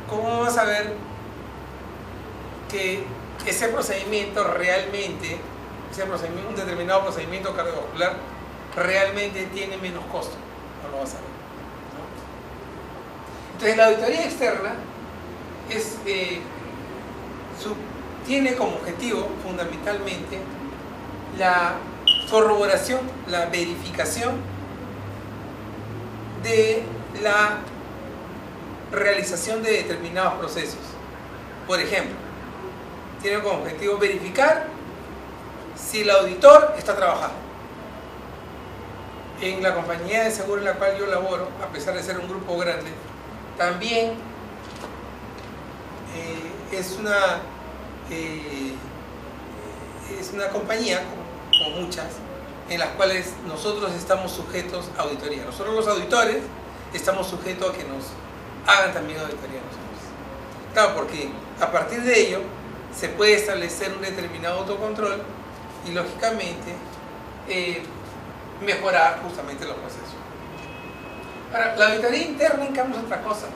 ¿Cómo vas a ver que ese procedimiento realmente, un determinado procedimiento cardiovascular realmente tiene menos costo? No lo vas a ver, ¿no? Entonces la auditoría externa tiene como objetivo fundamentalmente la corroboración, la verificación de la realización de determinados procesos. Por ejemplo, tiene como objetivo verificar si el auditor está trabajando. En la compañía de seguro en la cual yo laboro, a pesar de ser un grupo grande, también es una compañía, como muchas, en las cuales nosotros estamos sujetos a auditoría. Nosotros los auditores estamos sujetos a que nos hagan también auditoría nosotros. Claro, porque a partir de ello se puede establecer un determinado autocontrol y lógicamente mejorar justamente los procesos. Ahora, la auditoría interna en cambio es otra cosa.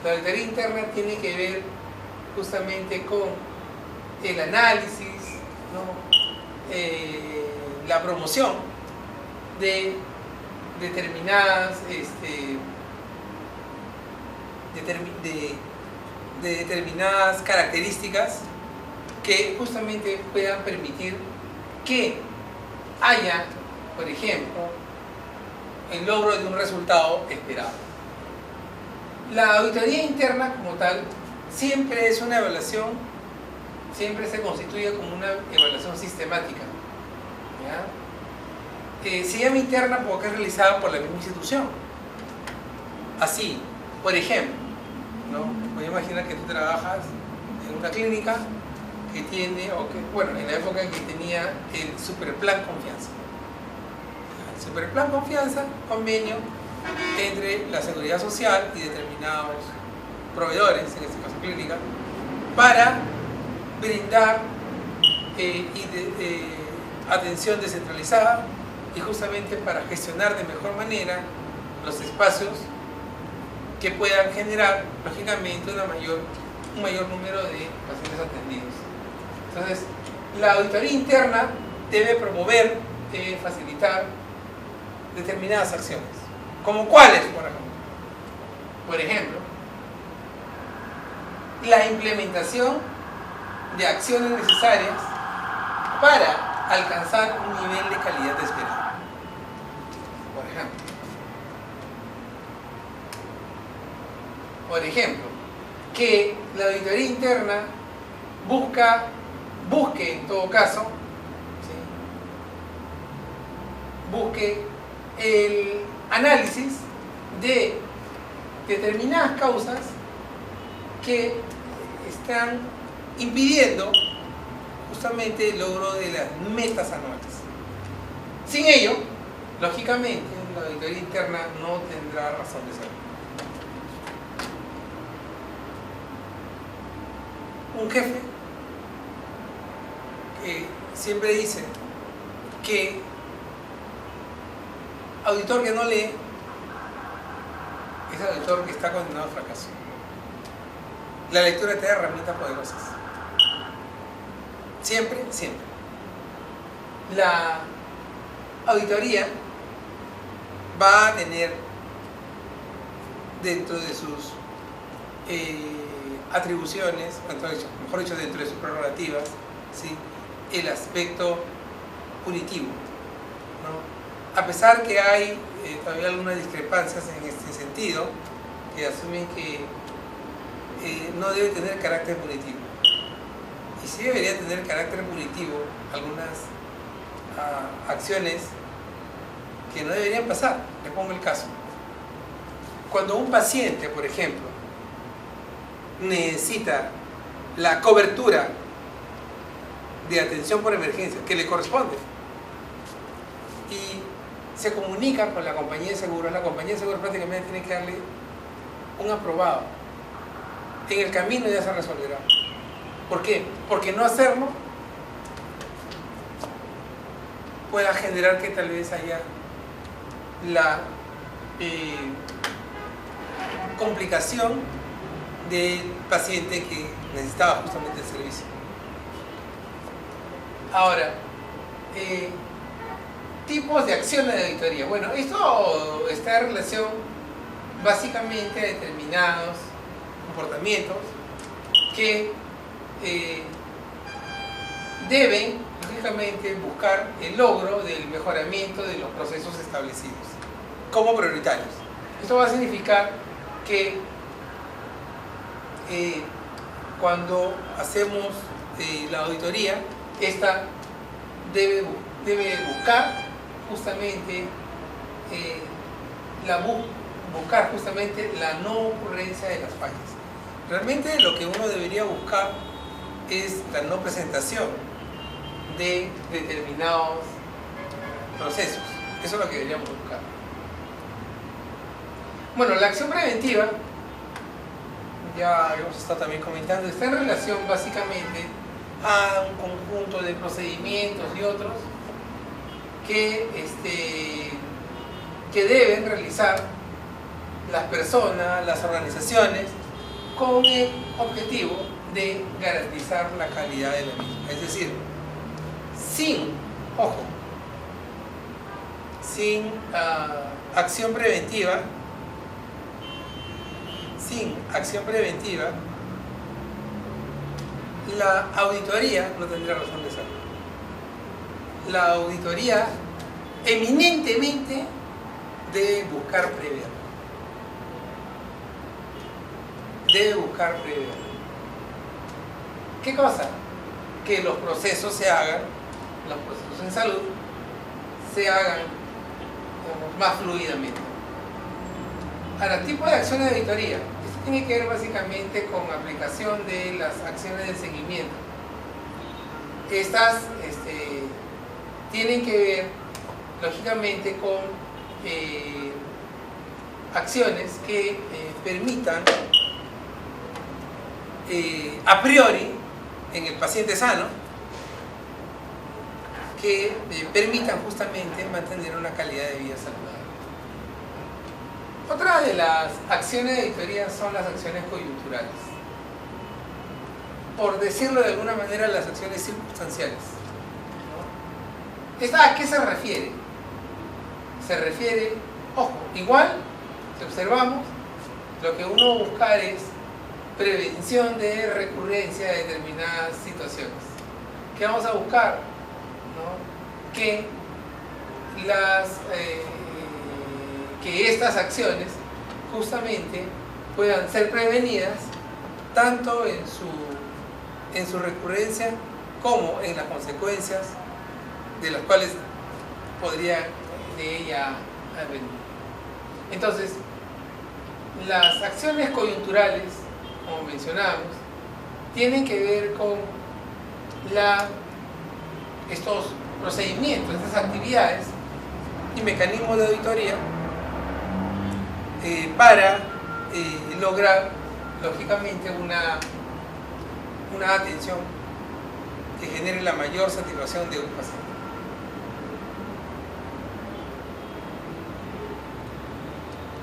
La auditoría interna tiene que ver justamente con el análisis, ¿no? La promoción de determinadas determinadas características que justamente puedan permitir que haya, por ejemplo, el logro de un resultado esperado. La auditoría interna como tal siempre es una evaluación, siempre se constituye como una evaluación sistemática, ¿ya? Se llama interna porque es realizada por la misma institución. Así, por ejemplo, ¿no? Voy a imaginar que tú trabajas en una clínica que tiene, bueno, en la época en que tenía el Superplan Confianza. El Superplan Confianza, convenio entre la Seguridad Social y determinados proveedores, en este caso clínica, para brindar atención descentralizada y justamente para gestionar de mejor manera los espacios que puedan generar, lógicamente, un mayor número de pacientes atendidos. Entonces, la auditoría interna debe promover, debe facilitar determinadas acciones. ¿Como cuáles, por ejemplo? Por ejemplo, la implementación de acciones necesarias para alcanzar un nivel de calidad esperado. Por ejemplo, que la auditoría interna busque en todo caso, ¿sí?, busque el análisis de determinadas causas que están impidiendo justamente el logro de las metas anuales. Sin ello, lógicamente, la auditoría interna no tendrá razón de ser. Un jefe que siempre dice que auditor que no lee es auditor que está condenado al fracaso. La lectura te da herramientas poderosas. Siempre, siempre. La auditoría va a tener dentro de sus atribuciones, mejor dicho, dentro de sus prerrogativas, ¿sí?, el aspecto punitivo, ¿no? A pesar que hay todavía algunas discrepancias en este sentido, que asumen que no debe tener carácter punitivo. Y sí debería tener carácter punitivo algunas acciones que no deberían pasar. Le pongo el caso. Cuando un paciente, por ejemplo, necesita la cobertura de atención por emergencia que le corresponde y se comunica con la compañía de seguros, la compañía de seguros prácticamente tiene que darle un aprobado. En el camino ya se resolverá. ¿Por qué? Porque no hacerlo pueda generar que tal vez haya la complicación del paciente que necesitaba justamente el servicio. Ahora, tipos de acciones de auditoría. Bueno, esto está en relación básicamente a determinados comportamientos que deben, lógicamente, buscar el logro del mejoramiento de los procesos establecidos como prioritarios. Esto va a significar que cuando hacemos la auditoría, esta debe buscar justamente buscar justamente la no ocurrencia de las fallas. Realmente lo que uno debería buscar es la no presentación de determinados procesos. Eso es lo que deberíamos buscar. Bueno, la acción preventiva, ya hemos estado también comentando, está en relación básicamente a un conjunto de procedimientos y otros que deben realizar las personas, las organizaciones, con el objetivo de garantizar la calidad de la misma. Es decir, sin acción preventiva, la auditoría no tendría razón de ser. La auditoría eminentemente debe buscar prever. ¿Qué cosa? Que los procesos se hagan, los procesos en salud se hagan más fluidamente. Ahora, tipo de acciones de auditoría. Esto tiene que ver básicamente con aplicación de las acciones de seguimiento. Estas tienen que ver, lógicamente, con acciones que permitan, a priori, en el paciente sano, que permitan justamente mantener una calidad de vida saludable. Otra de las acciones de auditoría son las acciones coyunturales. Por decirlo de alguna manera, las acciones circunstanciales. ¿Esta a qué se refiere? se refiere, ojo, igual, si observamos, lo que uno va a buscar es prevención de recurrencia de determinadas situaciones. ¿Qué vamos a buscar? ¿No? Que estas acciones justamente puedan ser prevenidas tanto en su recurrencia como en las consecuencias de las cuales podría de ella venir. Entonces, las acciones coyunturales, como mencionamos, tienen que ver con estos procedimientos, estas actividades y mecanismos de auditoría para lograr, lógicamente, una atención que genere la mayor satisfacción de un paciente.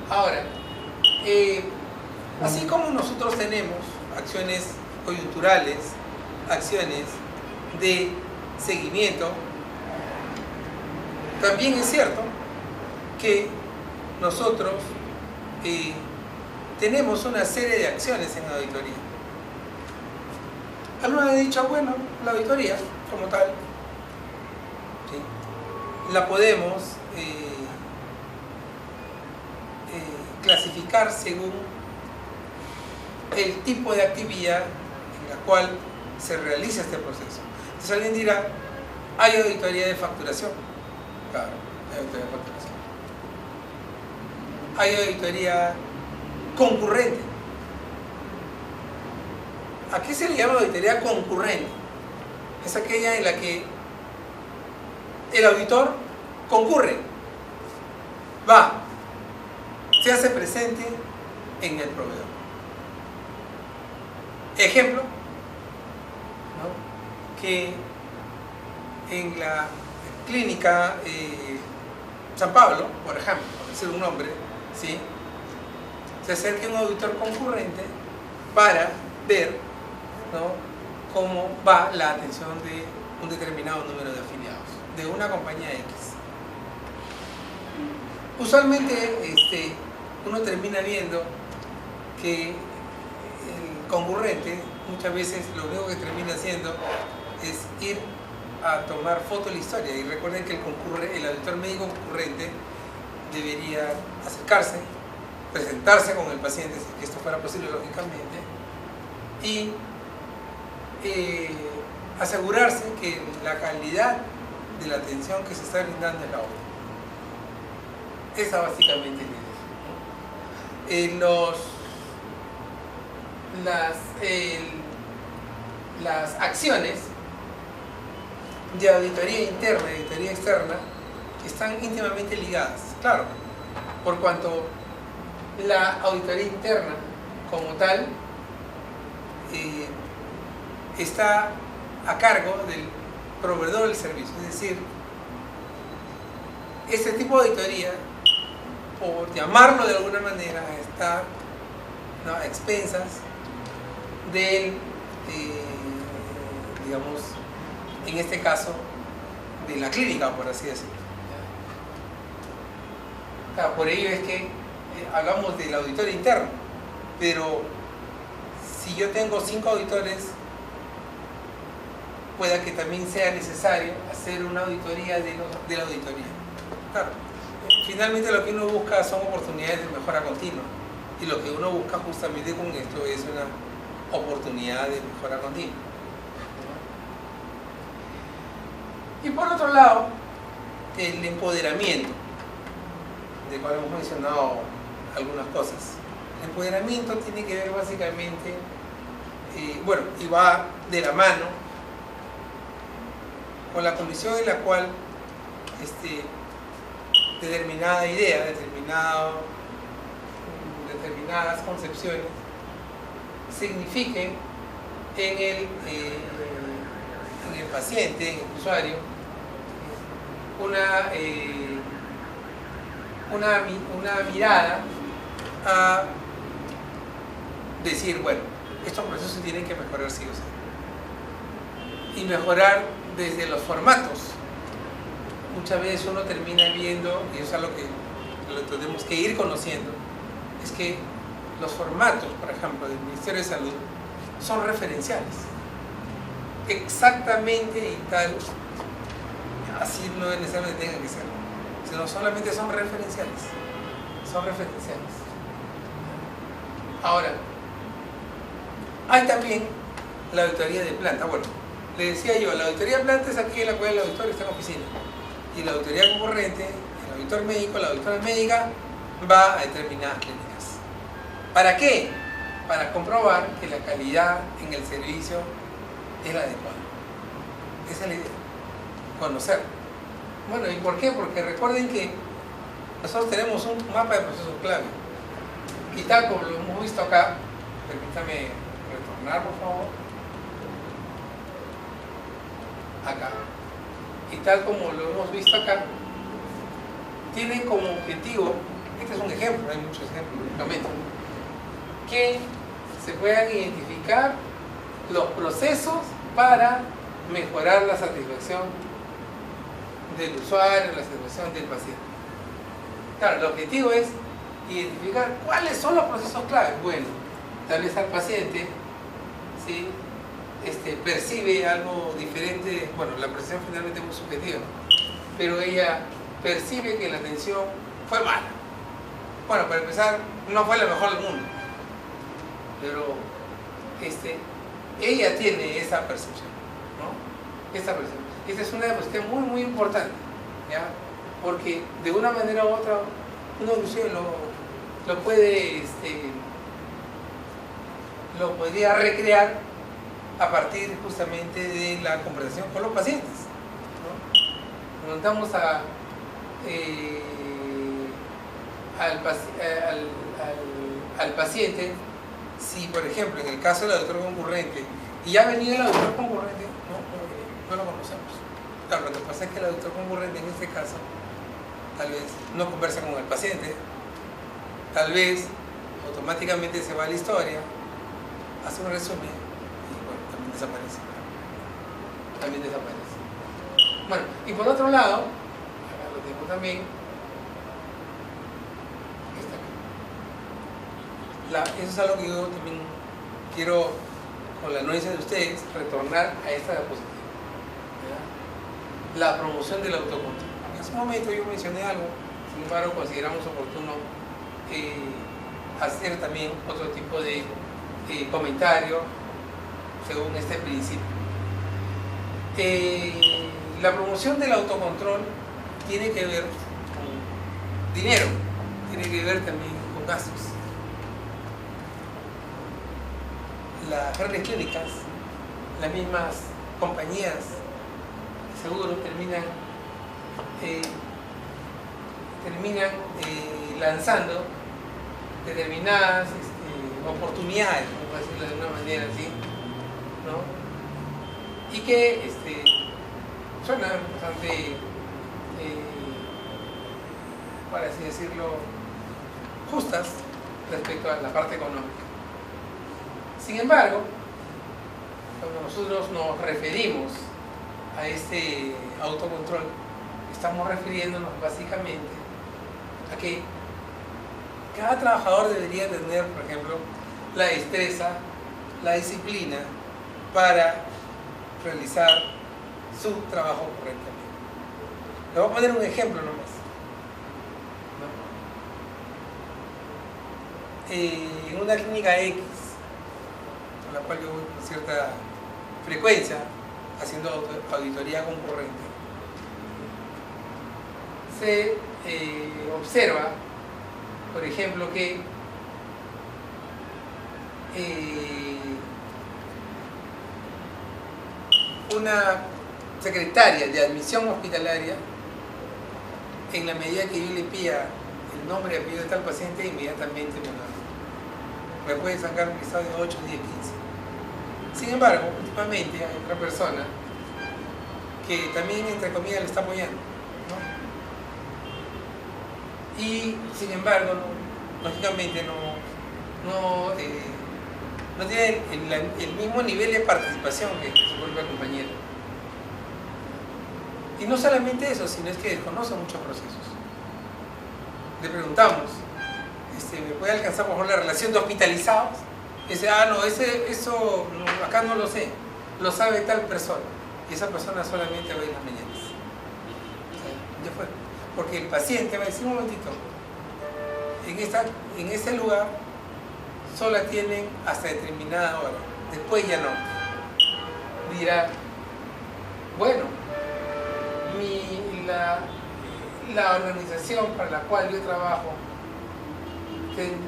Ahora, así como nosotros tenemos acciones coyunturales, acciones de seguimiento, también es cierto que nosotros tenemos una serie de acciones en auditoría. Algunos han dicho, bueno, la auditoría como tal, ¿sí?, la podemos clasificar según el tipo de actividad en la cual se realiza este proceso. Entonces alguien dirá, ¿hay auditoría de facturación? Claro, hay auditoría de facturación. Hay auditoría concurrente. ¿A qué se le llama auditoría concurrente? Es aquella en la que el auditor concurre, se hace presente en el proveedor. Ejemplo, ¿no?, que en la clínica San Pablo, por ejemplo, por decir un nombre, ¿sí?, se acerque un auditor concurrente para ver, ¿no?, cómo va la atención de un determinado número de afiliados de una compañía X. Usualmente uno termina viendo que el concurrente muchas veces lo único que termina haciendo es ir a tomar foto de la historia, y recuerden que el auditor médico concurrente debería acercarse, presentarse con el paciente, si esto fuera posible lógicamente, y asegurarse que la calidad de la atención que se está brindando es la óptima. Esa básicamente es la idea. Las acciones de auditoría interna y auditoría externa están íntimamente ligadas, claro, por cuanto la auditoría interna como tal está a cargo del proveedor del servicio, es decir, este tipo de auditoría, por llamarlo de alguna manera, está, ¿no?, a expensas del, digamos, en este caso, de la clínica, por así decirlo. Por ello es que hablamos del auditor interno, pero si yo tengo 5 auditores, pueda que también sea necesario hacer una auditoría de la auditoría. Claro, finalmente lo que uno busca son oportunidades de mejora continua, y lo que uno busca justamente con esto es una oportunidad de mejora continua. Y por otro lado, el empoderamiento, del cual hemos mencionado algunas cosas. El empoderamiento tiene que ver básicamente, y va de la mano con la condición en la cual determinada idea, determinadas concepciones signifiquen en el paciente, en el usuario, una mirada a decir, bueno, estos procesos tienen que mejorar sí o sí. Y mejorar desde los formatos muchas veces uno termina viendo, y eso es algo que lo tenemos que ir conociendo, es que los formatos, por ejemplo, del Ministerio de Salud son referenciales. Exactamente y tal, así no necesariamente tengan que ser, sino solamente son referenciales. Son referenciales. Ahora, hay también la auditoría de planta. Bueno, le decía yo, la auditoría de planta es aquí en la cual el auditor está en oficina. Y la auditoría concurrente, el auditor médico, la auditora médica, va a determinadas clínicas. ¿Para qué? Para comprobar que la calidad en el servicio es la adecuada. Esa es la idea. Conocer. Bueno, ¿y por qué? Porque recuerden que nosotros tenemos un mapa de procesos clave. Y tal como lo hemos visto acá, permítame retornar por favor. Acá. Y tal como lo hemos visto acá, tiene como objetivo, este es un ejemplo, hay muchos ejemplos lógicamente, que se puedan identificar los procesos para mejorar la satisfacción del usuario, la satisfacción del paciente. Claro, el objetivo es identificar cuáles son los procesos claves. Bueno, tal vez al paciente, ¿sí? Percibe algo diferente. Bueno, la percepción finalmente es muy subjetiva, pero ella percibe que la atención fue mala. Bueno, para empezar, no fue la mejor del mundo, pero ella tiene esa percepción, ¿no? Esa percepción. Esta es una cuestión muy, muy importante, ¿ya? Porque de una manera u otra, uno inclusive lo puede, lo podría recrear a partir justamente de la conversación con los pacientes, ¿no? Preguntamos al paciente si, por ejemplo, en el caso del auditor concurrente, y ya ha venido el auditor concurrente, no lo conocemos. Claro, lo que pasa es que el auditor concurrente en este caso tal vez no conversa con el paciente, tal vez automáticamente se va a la historia, hace un resumen y bueno, también desaparece. También desaparece. Bueno, y por otro lado, acá lo tengo también, eso es algo que yo también quiero, con la anuencia de ustedes, retornar a esta diapositiva. La promoción del autocontrol. En ese momento yo mencioné algo, sin embargo consideramos oportuno hacer también otro tipo de comentario según este principio. La promoción del autocontrol tiene que ver con dinero, tiene que ver también con gastos. Las grandes clínicas, las mismas compañías de seguro terminan lanzando determinadas oportunidades, vamos a decirlo de una manera así, ¿no? Y que suenan bastante, por así decirlo, justas respecto a la parte económica. Sin embargo, cuando nosotros nos referimos a este autocontrol, estamos refiriéndonos básicamente a que cada trabajador debería tener, por ejemplo, la destreza, la disciplina para realizar su trabajo correctamente. Le voy a poner un ejemplo nomás. En una clínica X, con la cual yo voy con cierta frecuencia haciendo auditoría concurrente, se observa, por ejemplo, que una secretaria de admisión hospitalaria, en la medida que yo le pida el nombre y apellido de tal paciente, inmediatamente me puede sacar un listado de 8, 10, 15. Sin embargo, últimamente hay otra persona que también, entre comillas, le está apoyando, ¿no? Y sin embargo, lógicamente no tiene el mismo nivel de participación que su propia compañera. Y no solamente eso, sino es que desconoce muchos procesos. Le preguntamos, ¿me puede alcanzar por favor la relación de hospitalizados? Y dice, no, eso no, acá no lo sé, lo sabe tal persona. Y esa persona solamente va a ir las mañanas. Ya fue. Porque el paciente va a decir, un momentito, en este lugar solo atienden hasta determinada hora, después ya no. Dirá, bueno, la organización para la cual yo trabajo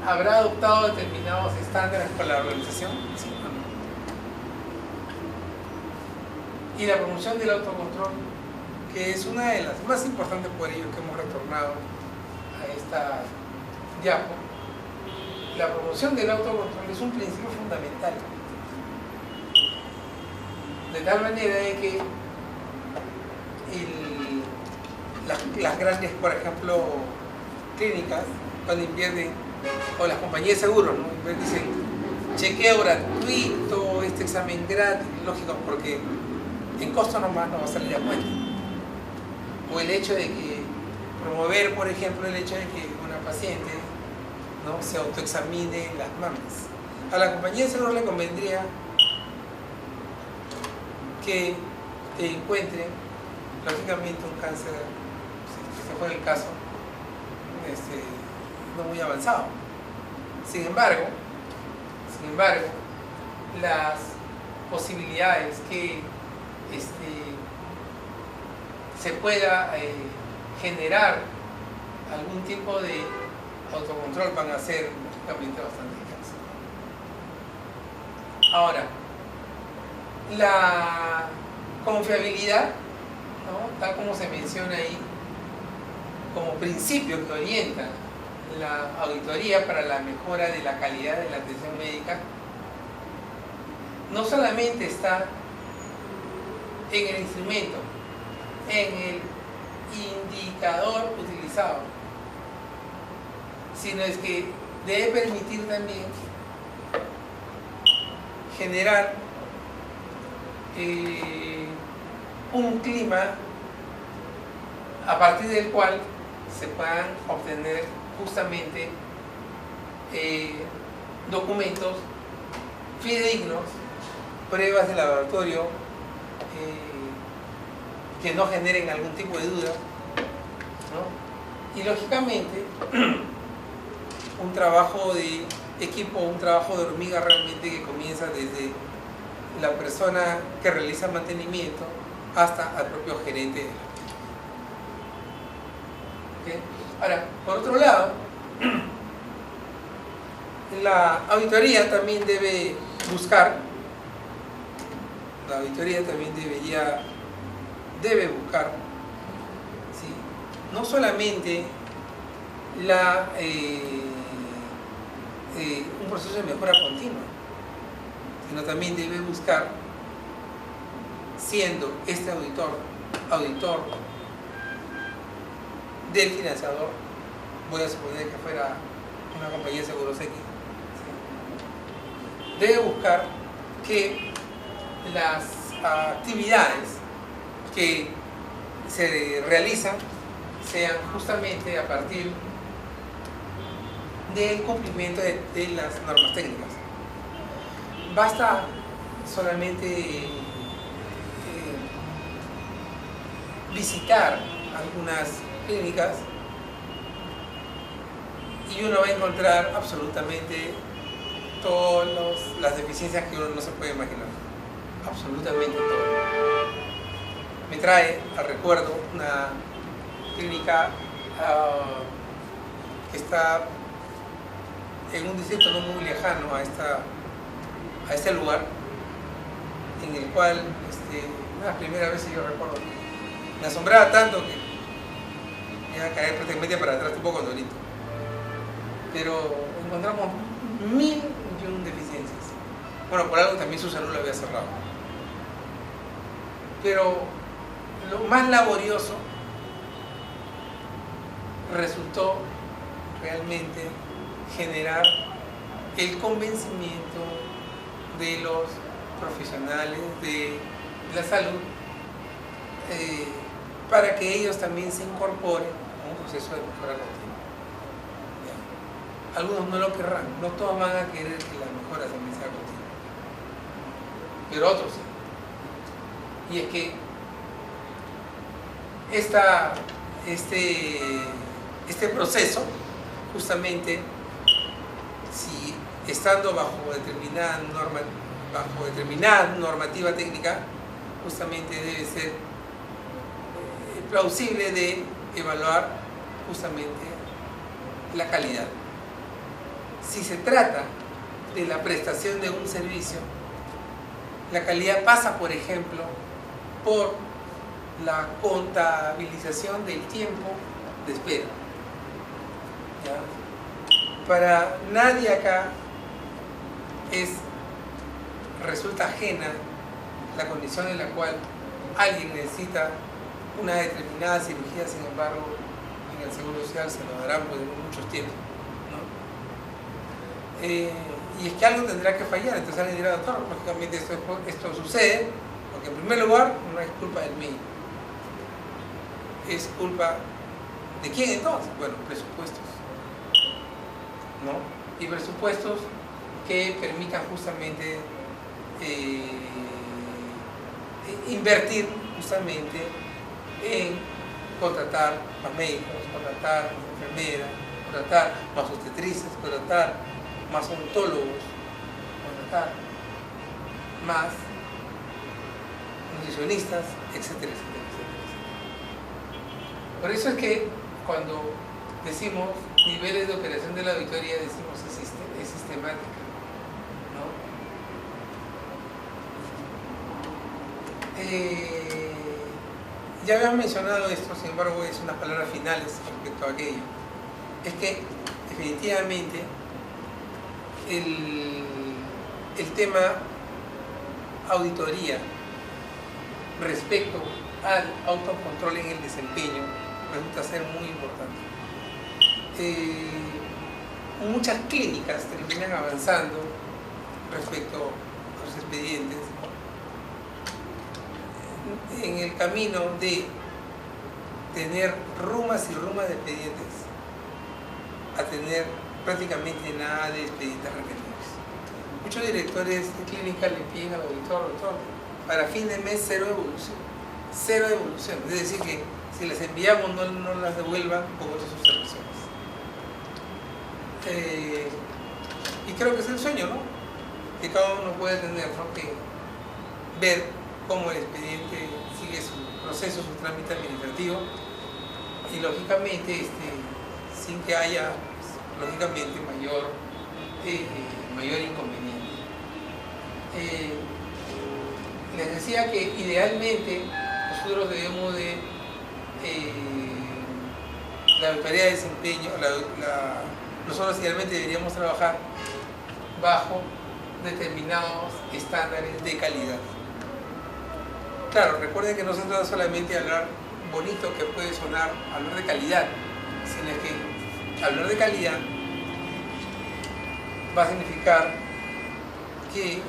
habrá adoptado determinados estándares para la organización, ¿sí o no? Y la promoción del autocontrol, que es una de las más importantes por ello que hemos retornado a esta diapo. La promoción del autocontrol es un principio fundamental, de tal manera de que las grandes, por ejemplo, clínicas, cuando invierten, o las compañías de seguros, ¿no? Dicen chequeo gratuito, este examen gratis, lógico, porque en costo nomás no va a salir a cuenta. O el hecho de que promover, por ejemplo, el hecho de que una paciente, ¿no?, se autoexamine las mamas. A la compañía de seguros le convendría que encuentre lógicamente un cáncer, si este fuera el caso, no muy avanzado. Sin embargo, las posibilidades que se pueda generar algún tipo de autocontrol van a ser lógicamente bastante escasas. Ahora, la confiabilidad, ¿no?, tal como se menciona ahí, como principio que orienta la auditoría para la mejora de la calidad de la atención médica, no solamente está en el instrumento, en el indicador utilizado, sino es que debe permitir también generar un clima a partir del cual se puedan obtener justamente documentos fidedignos, pruebas de laboratorio que no generen algún tipo de duda, ¿no? Y lógicamente un trabajo de equipo, un trabajo de hormiga realmente que comienza desde la persona que realiza mantenimiento hasta al propio gerente. ¿Okay? Ahora, por otro lado, la auditoría también debe buscar, ¿sí?, no solamente un proceso de mejora continua, sino también debe buscar, siendo este auditor del financiador, voy a suponer que fuera una compañía de seguros X, ¿sí?, debe buscar que las actividades que se realizan sean justamente a partir del cumplimiento de las normas técnicas. Basta solamente visitar algunas clínicas y uno va a encontrar absolutamente todas las deficiencias que uno no se puede imaginar. Absolutamente todo. Me trae al recuerdo una clínica que está en un distrito no muy lejano a este lugar, en el cual una primera vez yo recuerdo, me asombraba tanto que me iba a caer prácticamente para atrás un poco dolito. Pero encontramos 1001 deficiencias. Bueno, por algo también su salud lo había cerrado. Pero lo más laborioso resultó realmente generar el convencimiento de los profesionales de la salud para que ellos también se incorporen a un proceso de mejora continua. ¿Ya? Algunos no lo querrán, no todos van a querer que la mejora también sea continua, pero otros sí. Y es que este proceso, justamente, si estando bajo determinada normativa técnica, justamente debe ser plausible de evaluar justamente la calidad. Si se trata de la prestación de un servicio, la calidad pasa, por ejemplo, por la contabilización del tiempo de espera. ¿Ya? Para nadie acá resulta ajena la condición en la cual alguien necesita una determinada cirugía, sin embargo, en el Seguro Social se lo darán por muchos tiempos, ¿no? Y es que algo tendrá que fallar, entonces alguien dirá, doctor, lógicamente esto sucede, porque en primer lugar no es culpa del médico. ¿Es culpa de quién entonces? Bueno, presupuestos, ¿no? Y presupuestos que permitan justamente invertir justamente en contratar más médicos, contratar más enfermeras, contratar más obstetrices, contratar más odontólogos, contratar más nutricionistas, etcétera, etcétera, etcétera. Por eso es que cuando decimos niveles de operación de la auditoría, decimos es sistemática, ¿no? Ya habíamos mencionado esto, sin embargo es unas palabras finales respecto a aquello. Es que definitivamente el tema auditoría respecto al autocontrol en el desempeño resulta ser muy importante. Muchas clínicas terminan avanzando respecto a los expedientes en el camino de tener rumas y rumas de expedientes a tener prácticamente nada de expedientes repetidos. Muchos directores de clínica le piden al auditor, para fin de mes cero devolución, es decir que si las enviamos no las devuelvan con otras observaciones. Y creo que es el sueño, ¿no?, que cada uno puede tener, ¿no?, que ver cómo el expediente sigue su proceso, su trámite administrativo y lógicamente sin que haya lógicamente mayor inconveniente. Les decía que idealmente nosotros debemos de la auditoría de desempeño, nosotros idealmente deberíamos trabajar bajo determinados estándares de calidad. Claro, recuerden que no se trata solamente de hablar bonito, que puede sonar hablar de calidad, sino que hablar de calidad va a significar que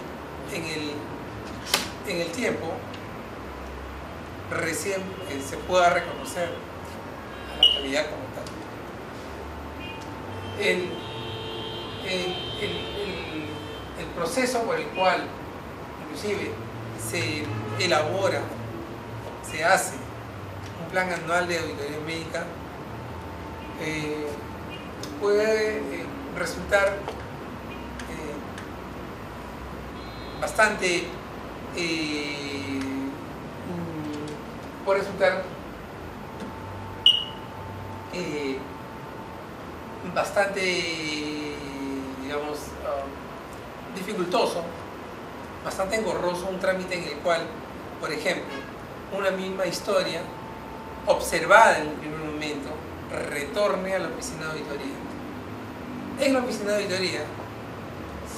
en el tiempo recién se pueda reconocer a la calidad como tal. El proceso por el cual inclusive se elabora, se hace un plan anual de auditoría médica puede resultar bastante digamos, dificultoso, bastante engorroso, un trámite en el cual, por ejemplo, una misma historia observada en el primer momento retorne a la oficina de auditoría. En la oficina de auditoría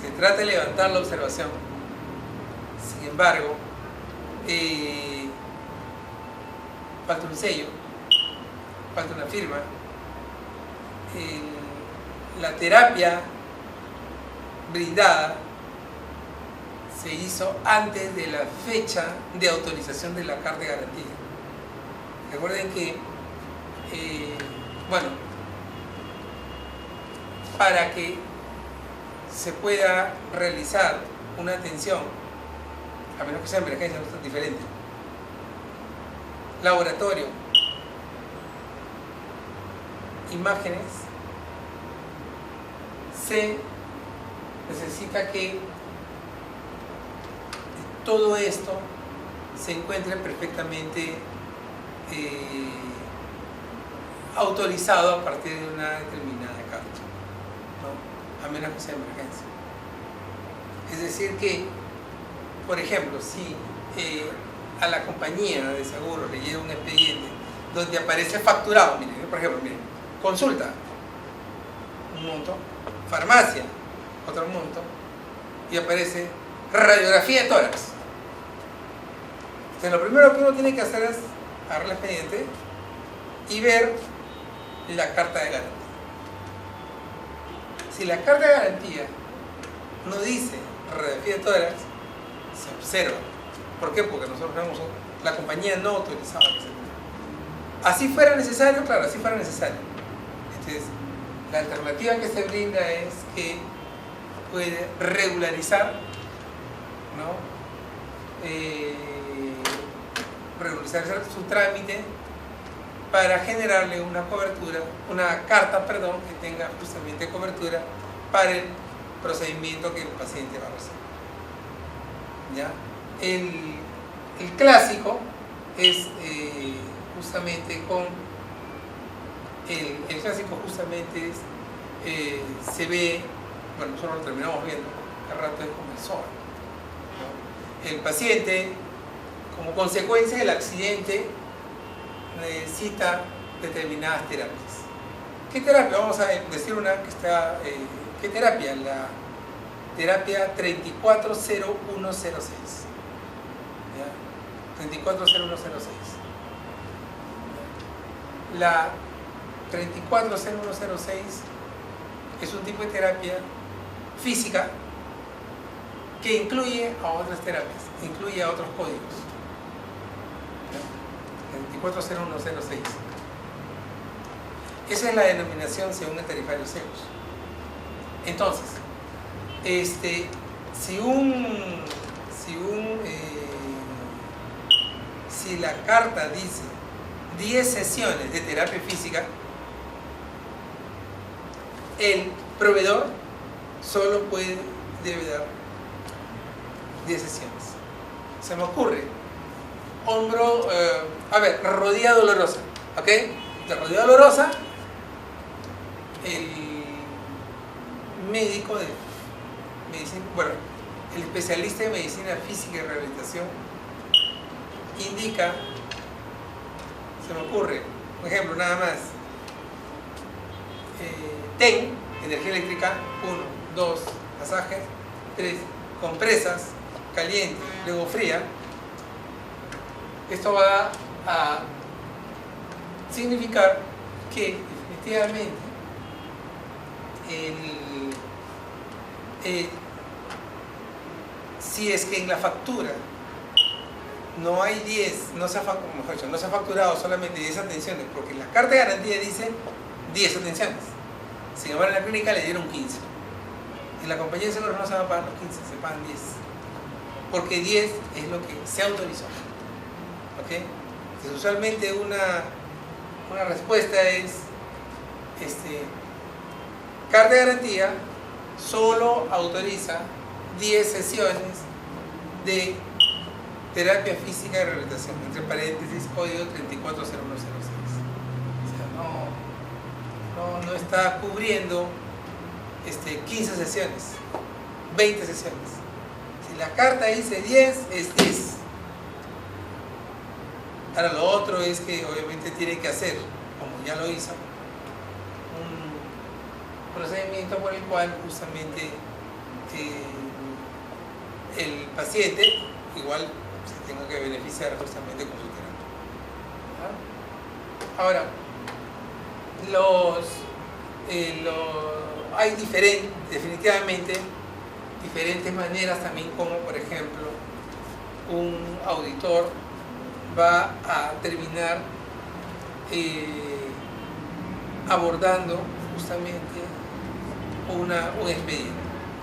se trata de levantar la observación. Sin embargo, falta un sello, falta una firma. La terapia brindada se hizo antes de la fecha de autorización de la carta de garantía. Recuerden que, bueno, para que se pueda realizar una atención, a menos que sea emergencia, no es diferente, laboratorio, imágenes, se necesita que todo esto se encuentre perfectamente autorizado a partir de una determinada carta, ¿no? A menos que sea emergencia. Es decir que, por ejemplo, si a la compañía de seguros le llega un expediente donde aparece facturado, miren, por ejemplo, miren, consulta, un monto, farmacia, otro monto, y aparece radiografía de tórax. Entonces, lo primero que uno tiene que hacer es agarrar el expediente y ver la carta de garantía. Si la carta de garantía no dice radiografía de tórax, se observa. ¿Por qué? Porque nosotros vemos, la compañía no autorizaba que se tenga. Así fuera necesario, claro, así fuera necesario. Entonces, la alternativa que se brinda es que puede regularizar, ¿no? Regularizar su trámite para generarle una cobertura, una carta, perdón, que tenga justamente cobertura para el procedimiento que el paciente va a recibir. ¿Ya? El clásico es justamente con el clásico justamente es, se ve, bueno, nosotros lo terminamos viendo, cada rato es como el SOA, ¿no? El paciente, como consecuencia del accidente, necesita determinadas terapias. ¿Qué terapia? Vamos a decir una que está, ¿qué terapia? La terapia 340106. ¿Ya? 340106. La 340106 es un tipo de terapia física que incluye a otras terapias, incluye a otros códigos. 340106. Esa es la denominación según el tarifario CEUS. Entonces, si la carta dice 10 sesiones de terapia física, el proveedor solo debe dar 10 sesiones. Se me ocurre, hombro, rodilla dolorosa, ¿ok? La rodilla dolorosa, el médico de medicina, bueno, el especialista de medicina física y rehabilitación indica, se me ocurre, un ejemplo nada más, TEN, energía eléctrica, 1, 2, masaje, 3, compresas, caliente, luego fría. Esto va a significar que definitivamente si es que en la factura no hay 10, no se ha facturado solamente 10 atenciones, porque la carta de garantía dice 10 atenciones. Sin embargo, en la clínica le dieron 15. En la compañía de seguros no se van a pagar los 15, se pagan 10. Porque 10 es lo que se autorizó. ¿Ok? Entonces, usualmente una respuesta es carta de garantía solo autoriza 10 sesiones de terapia física de rehabilitación, entre paréntesis, código 340106. O sea, no está cubriendo 15 sesiones, 20 sesiones. Si la carta dice 10, es 10. Ahora lo otro es que obviamente tiene que hacer, como ya lo hizo, un procedimiento por el cual justamente el paciente igual se tenga que beneficiar justamente con su terapia. ¿Ah? Ahora, hay definitivamente diferentes maneras también, como por ejemplo un auditor va a terminar abordando justamente un expediente.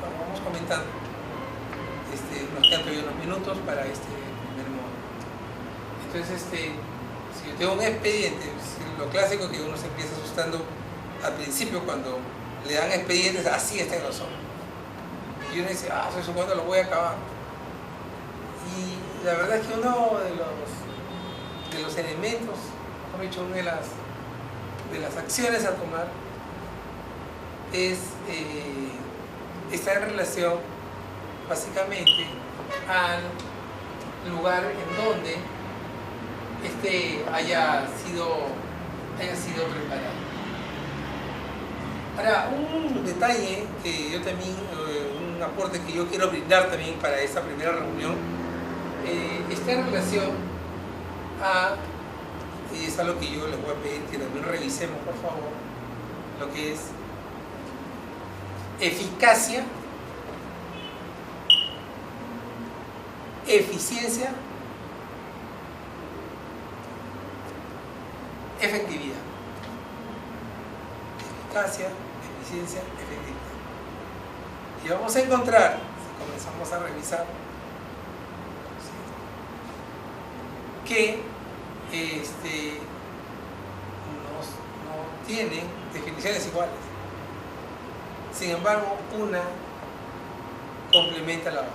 Bueno, vamos comentando. Nos quedan todavía unos minutos para este primer módulo. Entonces, si yo tengo un expediente, lo clásico es que uno se empieza asustando al principio cuando le dan expedientes, así está en los ojos. Y uno dice, ¿eso cuándo lo voy a acabar? Y la verdad es que uno de los elementos, mejor dicho, una de las acciones a tomar está en relación básicamente al lugar en donde haya sido preparado. Ahora, un detalle que yo también, un aporte que yo quiero brindar también para esta primera reunión, está en relación y es algo que yo les voy a pedir que también revisemos, por favor, lo que es eficacia, eficiencia, efectividad. Eficacia, eficiencia, efectividad. Y vamos a encontrar, si comenzamos a revisar, ¿sí?, que no tienen definiciones iguales. Sin embargo, una complementa a la otra.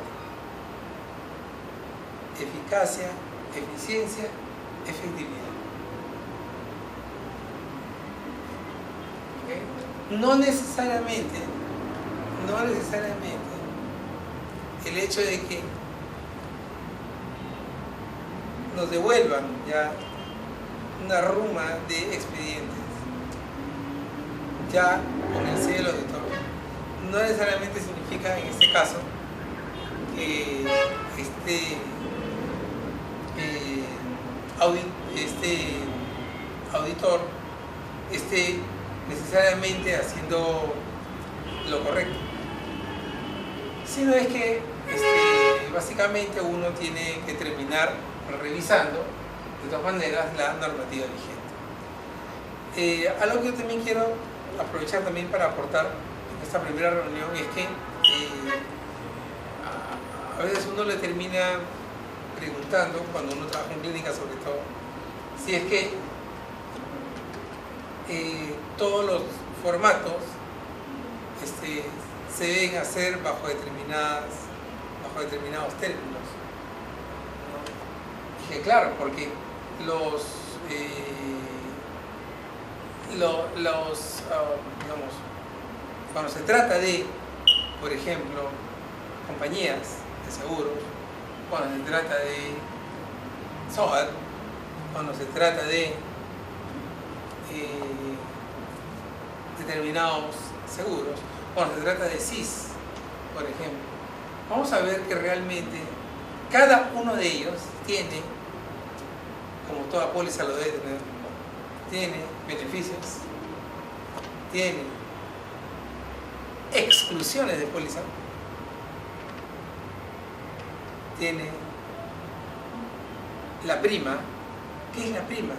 Eficacia, eficiencia, efectividad. ¿Okay? No necesariamente el hecho de que nos devuelvan ya una ruma de expedientes ya con el sello del auditor, no necesariamente significa en este caso que auditor esté necesariamente haciendo lo correcto, sino es que básicamente uno tiene que terminar revisando de todas maneras la normativa vigente. Algo que yo también quiero aprovechar también para aportar en esta primera reunión es que a veces uno le termina preguntando, cuando uno trabaja en clínica sobre todo, si es que todos los formatos se deben hacer bajo determinados términos, ¿no? Y que claro, porque digamos, cuando se trata de, por ejemplo, compañías de seguros, cuando se trata de SOAT, cuando se trata de determinados seguros, cuando se trata de SIS, por ejemplo, vamos a ver que realmente cada uno de ellos tiene, como toda póliza lo debe tener, tiene beneficios, tiene exclusiones de póliza, tiene la prima. ¿Qué es la prima?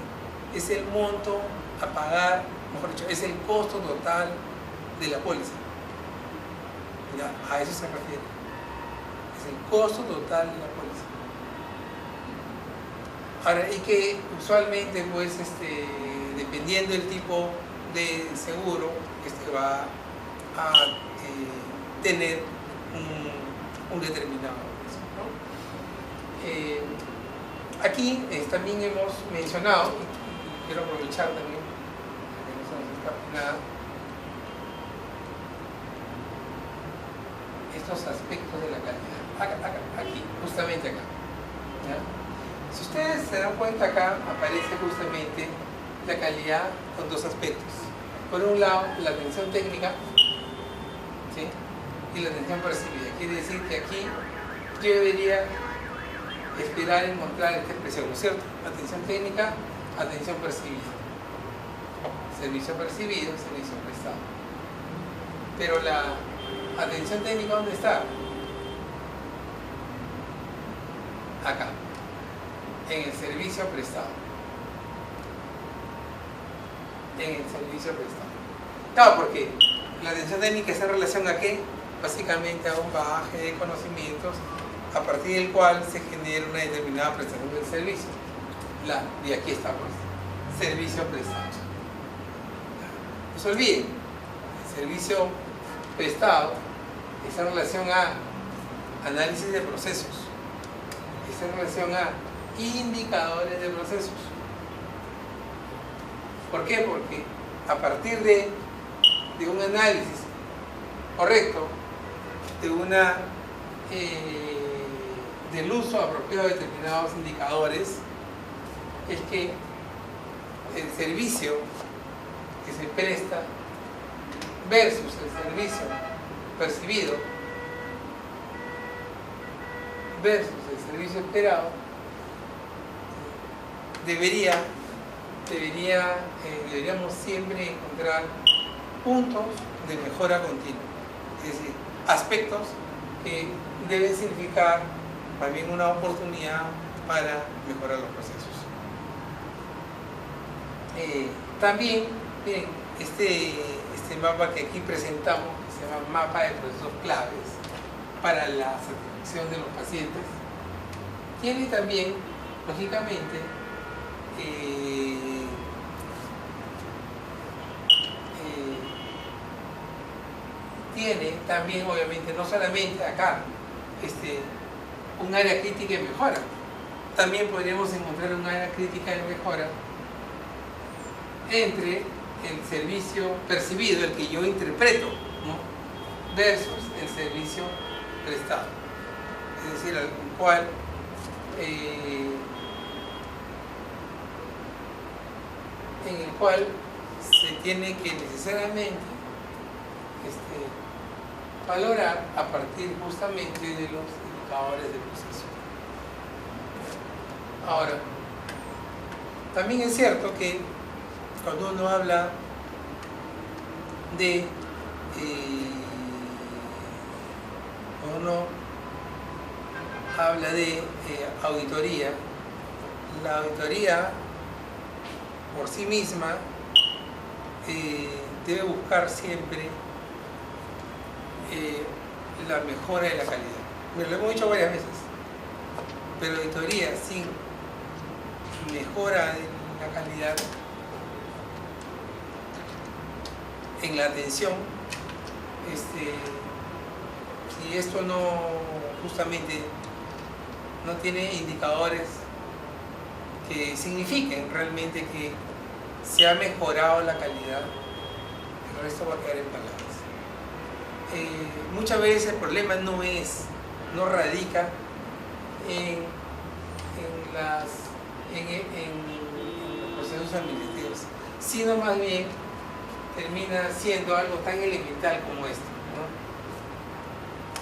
Es el monto a pagar, mejor dicho, es el costo total de la póliza. Ya, a eso se refiere. Es el costo total de la póliza. Ahora, y que usualmente, pues, dependiendo del tipo de seguro, va a tener un determinado precio, ¿no? Aquí también hemos mencionado, y quiero aprovechar también, que no se nos escape nada, estos aspectos de la calidad. Aquí, justamente acá. ¿Ya? Si ustedes se dan cuenta, acá aparece justamente la calidad con dos aspectos. Por un lado, la atención técnica, ¿sí?, y la atención percibida. Quiere decir que aquí yo debería esperar encontrar esta expresión, ¿no es cierto? Atención técnica, atención percibida. Servicio percibido, servicio prestado. Pero la atención técnica, ¿dónde está? Acá, en el servicio prestado. en el servicio prestado. Claro, porque la atención técnica está en relación a qué? Básicamente a un bagaje de conocimientos a partir del cual se genera una determinada prestación del servicio. Y aquí está, pues, servicio prestado. No se olviden, el servicio prestado está en relación a análisis de procesos, está en relación a indicadores de procesos. ¿Por qué? Porque a partir de un análisis correcto, del uso apropiado de determinados indicadores, es que el servicio que se presta versus el servicio percibido versus el servicio esperado deberíamos siempre encontrar puntos de mejora continua, es decir, aspectos que deben significar también una oportunidad para mejorar los procesos. También, miren, este mapa que aquí presentamos, que se llama mapa de procesos claves para la satisfacción de los pacientes, tiene también, lógicamente, tiene también, obviamente, no solamente acá un área crítica de mejora, también podríamos encontrar un área crítica de mejora entre el servicio percibido, el que yo interpreto, ¿no?, versus el servicio prestado, es decir, el cual en el cual se tiene que necesariamente valorar a partir justamente de los indicadores del proceso. Ahora, también es cierto que cuando uno habla de auditoría, la auditoría por sí misma debe buscar siempre la mejora de la calidad. Me lo hemos dicho varias veces, pero auditoría sin mejora de la calidad en la atención, si esto no justamente no tiene indicadores que signifiquen realmente que se ha mejorado la calidad, el resto va a quedar en palabras. Muchas veces el problema no radica en los procesos administrativos, sino más bien termina siendo algo tan elemental como esto, ¿no?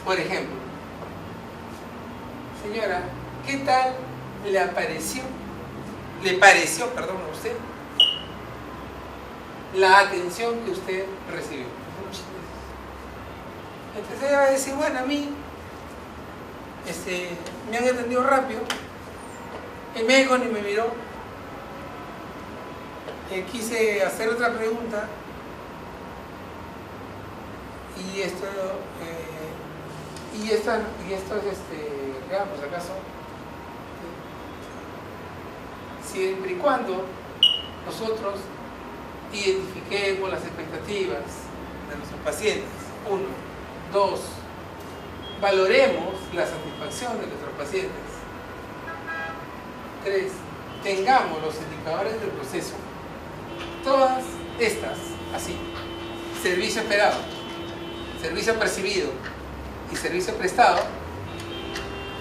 Por ejemplo, señora, ¿qué tal le pareció a usted la atención que usted recibió? Entonces ella va a decir, bueno, a mí me han atendido rápido, el médico ni me miró, quise hacer otra pregunta y esto es, veamos acaso, siempre y cuando nosotros identifiquemos las expectativas de nuestros pacientes, 1, 2, valoremos la satisfacción de nuestros pacientes, 3, tengamos los indicadores del proceso, todas estas, así, servicio esperado, servicio percibido y servicio prestado,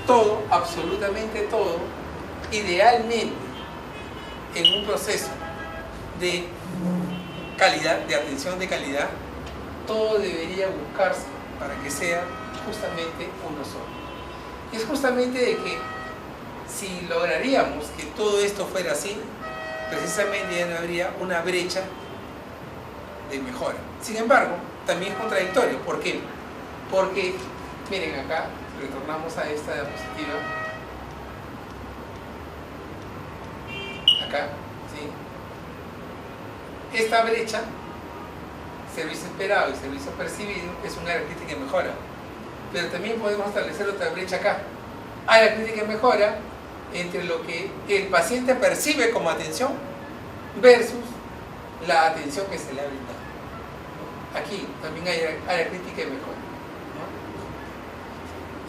todo, absolutamente todo, idealmente en un proceso de calidad, de atención de calidad, todo debería buscarse para que sea justamente uno solo. Y es justamente de que si lograríamos que todo esto fuera así, precisamente ya no habría una brecha de mejora. Sin embargo, también es contradictorio. ¿Por qué? Porque, miren acá, retornamos a esta diapositiva. Acá, ¿sí? esta brecha, servicio esperado y servicio percibido, es un área crítica y mejora. Pero también podemos establecer otra brecha acá. Área crítica y mejora entre lo que el paciente percibe como atención versus la atención que se le ha brindado. Aquí también hay área crítica y mejora, ¿no?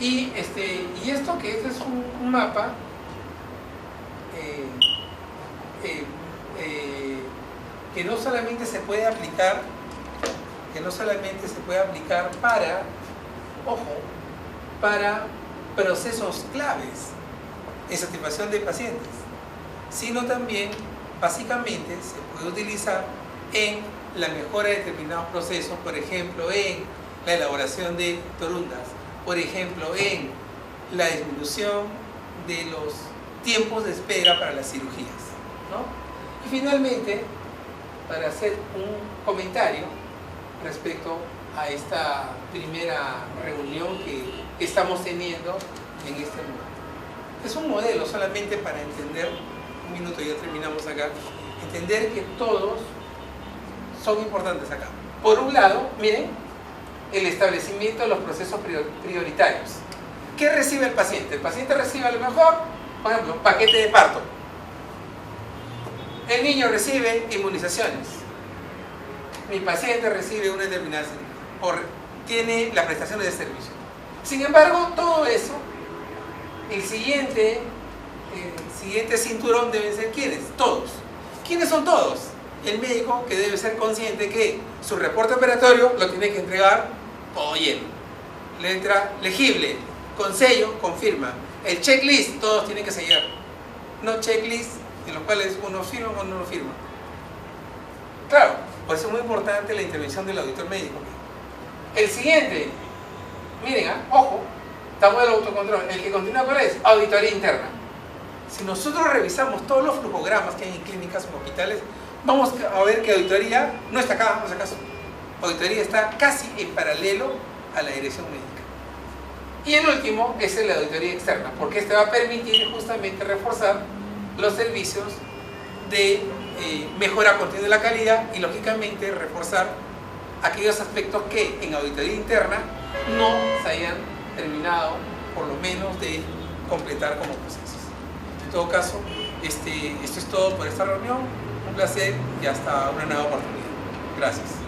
Y esto que este es un mapa que no solamente se puede aplicar para, ojo, para procesos claves en satisfacción de pacientes, sino también básicamente se puede utilizar en la mejora de determinados procesos, por ejemplo en la elaboración de torundas, por ejemplo en la disminución de los tiempos de espera para las cirugías, ¿no? Y finalmente, para hacer un comentario respecto a esta primera reunión que estamos teniendo en este momento. Es un modelo solamente para entender, un minuto ya terminamos acá, entender que todos son importantes acá. Por un lado, miren, el establecimiento de los procesos prioritarios. ¿Qué recibe el paciente? El paciente recibe a lo mejor, por ejemplo, paquete de parto. El niño recibe inmunizaciones. Mi paciente recibe una determinada cirugía, tiene las prestaciones de servicio. Sin embargo, todo eso, el siguiente cinturón deben ser ¿quiénes? Todos. ¿Quiénes son todos? El médico, que debe ser consciente que su reporte operatorio lo tiene que entregar todo lleno. Letra legible, con sello, confirma. El checklist, todos tienen que sellar. No checklist en los cuales uno firma o no lo firma. Claro, por eso es muy importante la intervención del auditor médico. El siguiente, miren, ojo, estamos del autocontrol. El que continúa con es auditoría interna. Si nosotros revisamos todos los flujogramas que hay en clínicas o hospitales, vamos a ver que auditoría no está acá, por si acaso. Auditoría está casi en paralelo a la dirección médica. Y el último es la auditoría externa, porque este va a permitir justamente reforzar los servicios de mejora continua de la calidad y lógicamente reforzar aquellos aspectos que en auditoría interna no se hayan terminado, por lo menos, de completar como procesos. En todo caso, esto es todo por esta reunión. Un placer y hasta una nueva oportunidad. Gracias.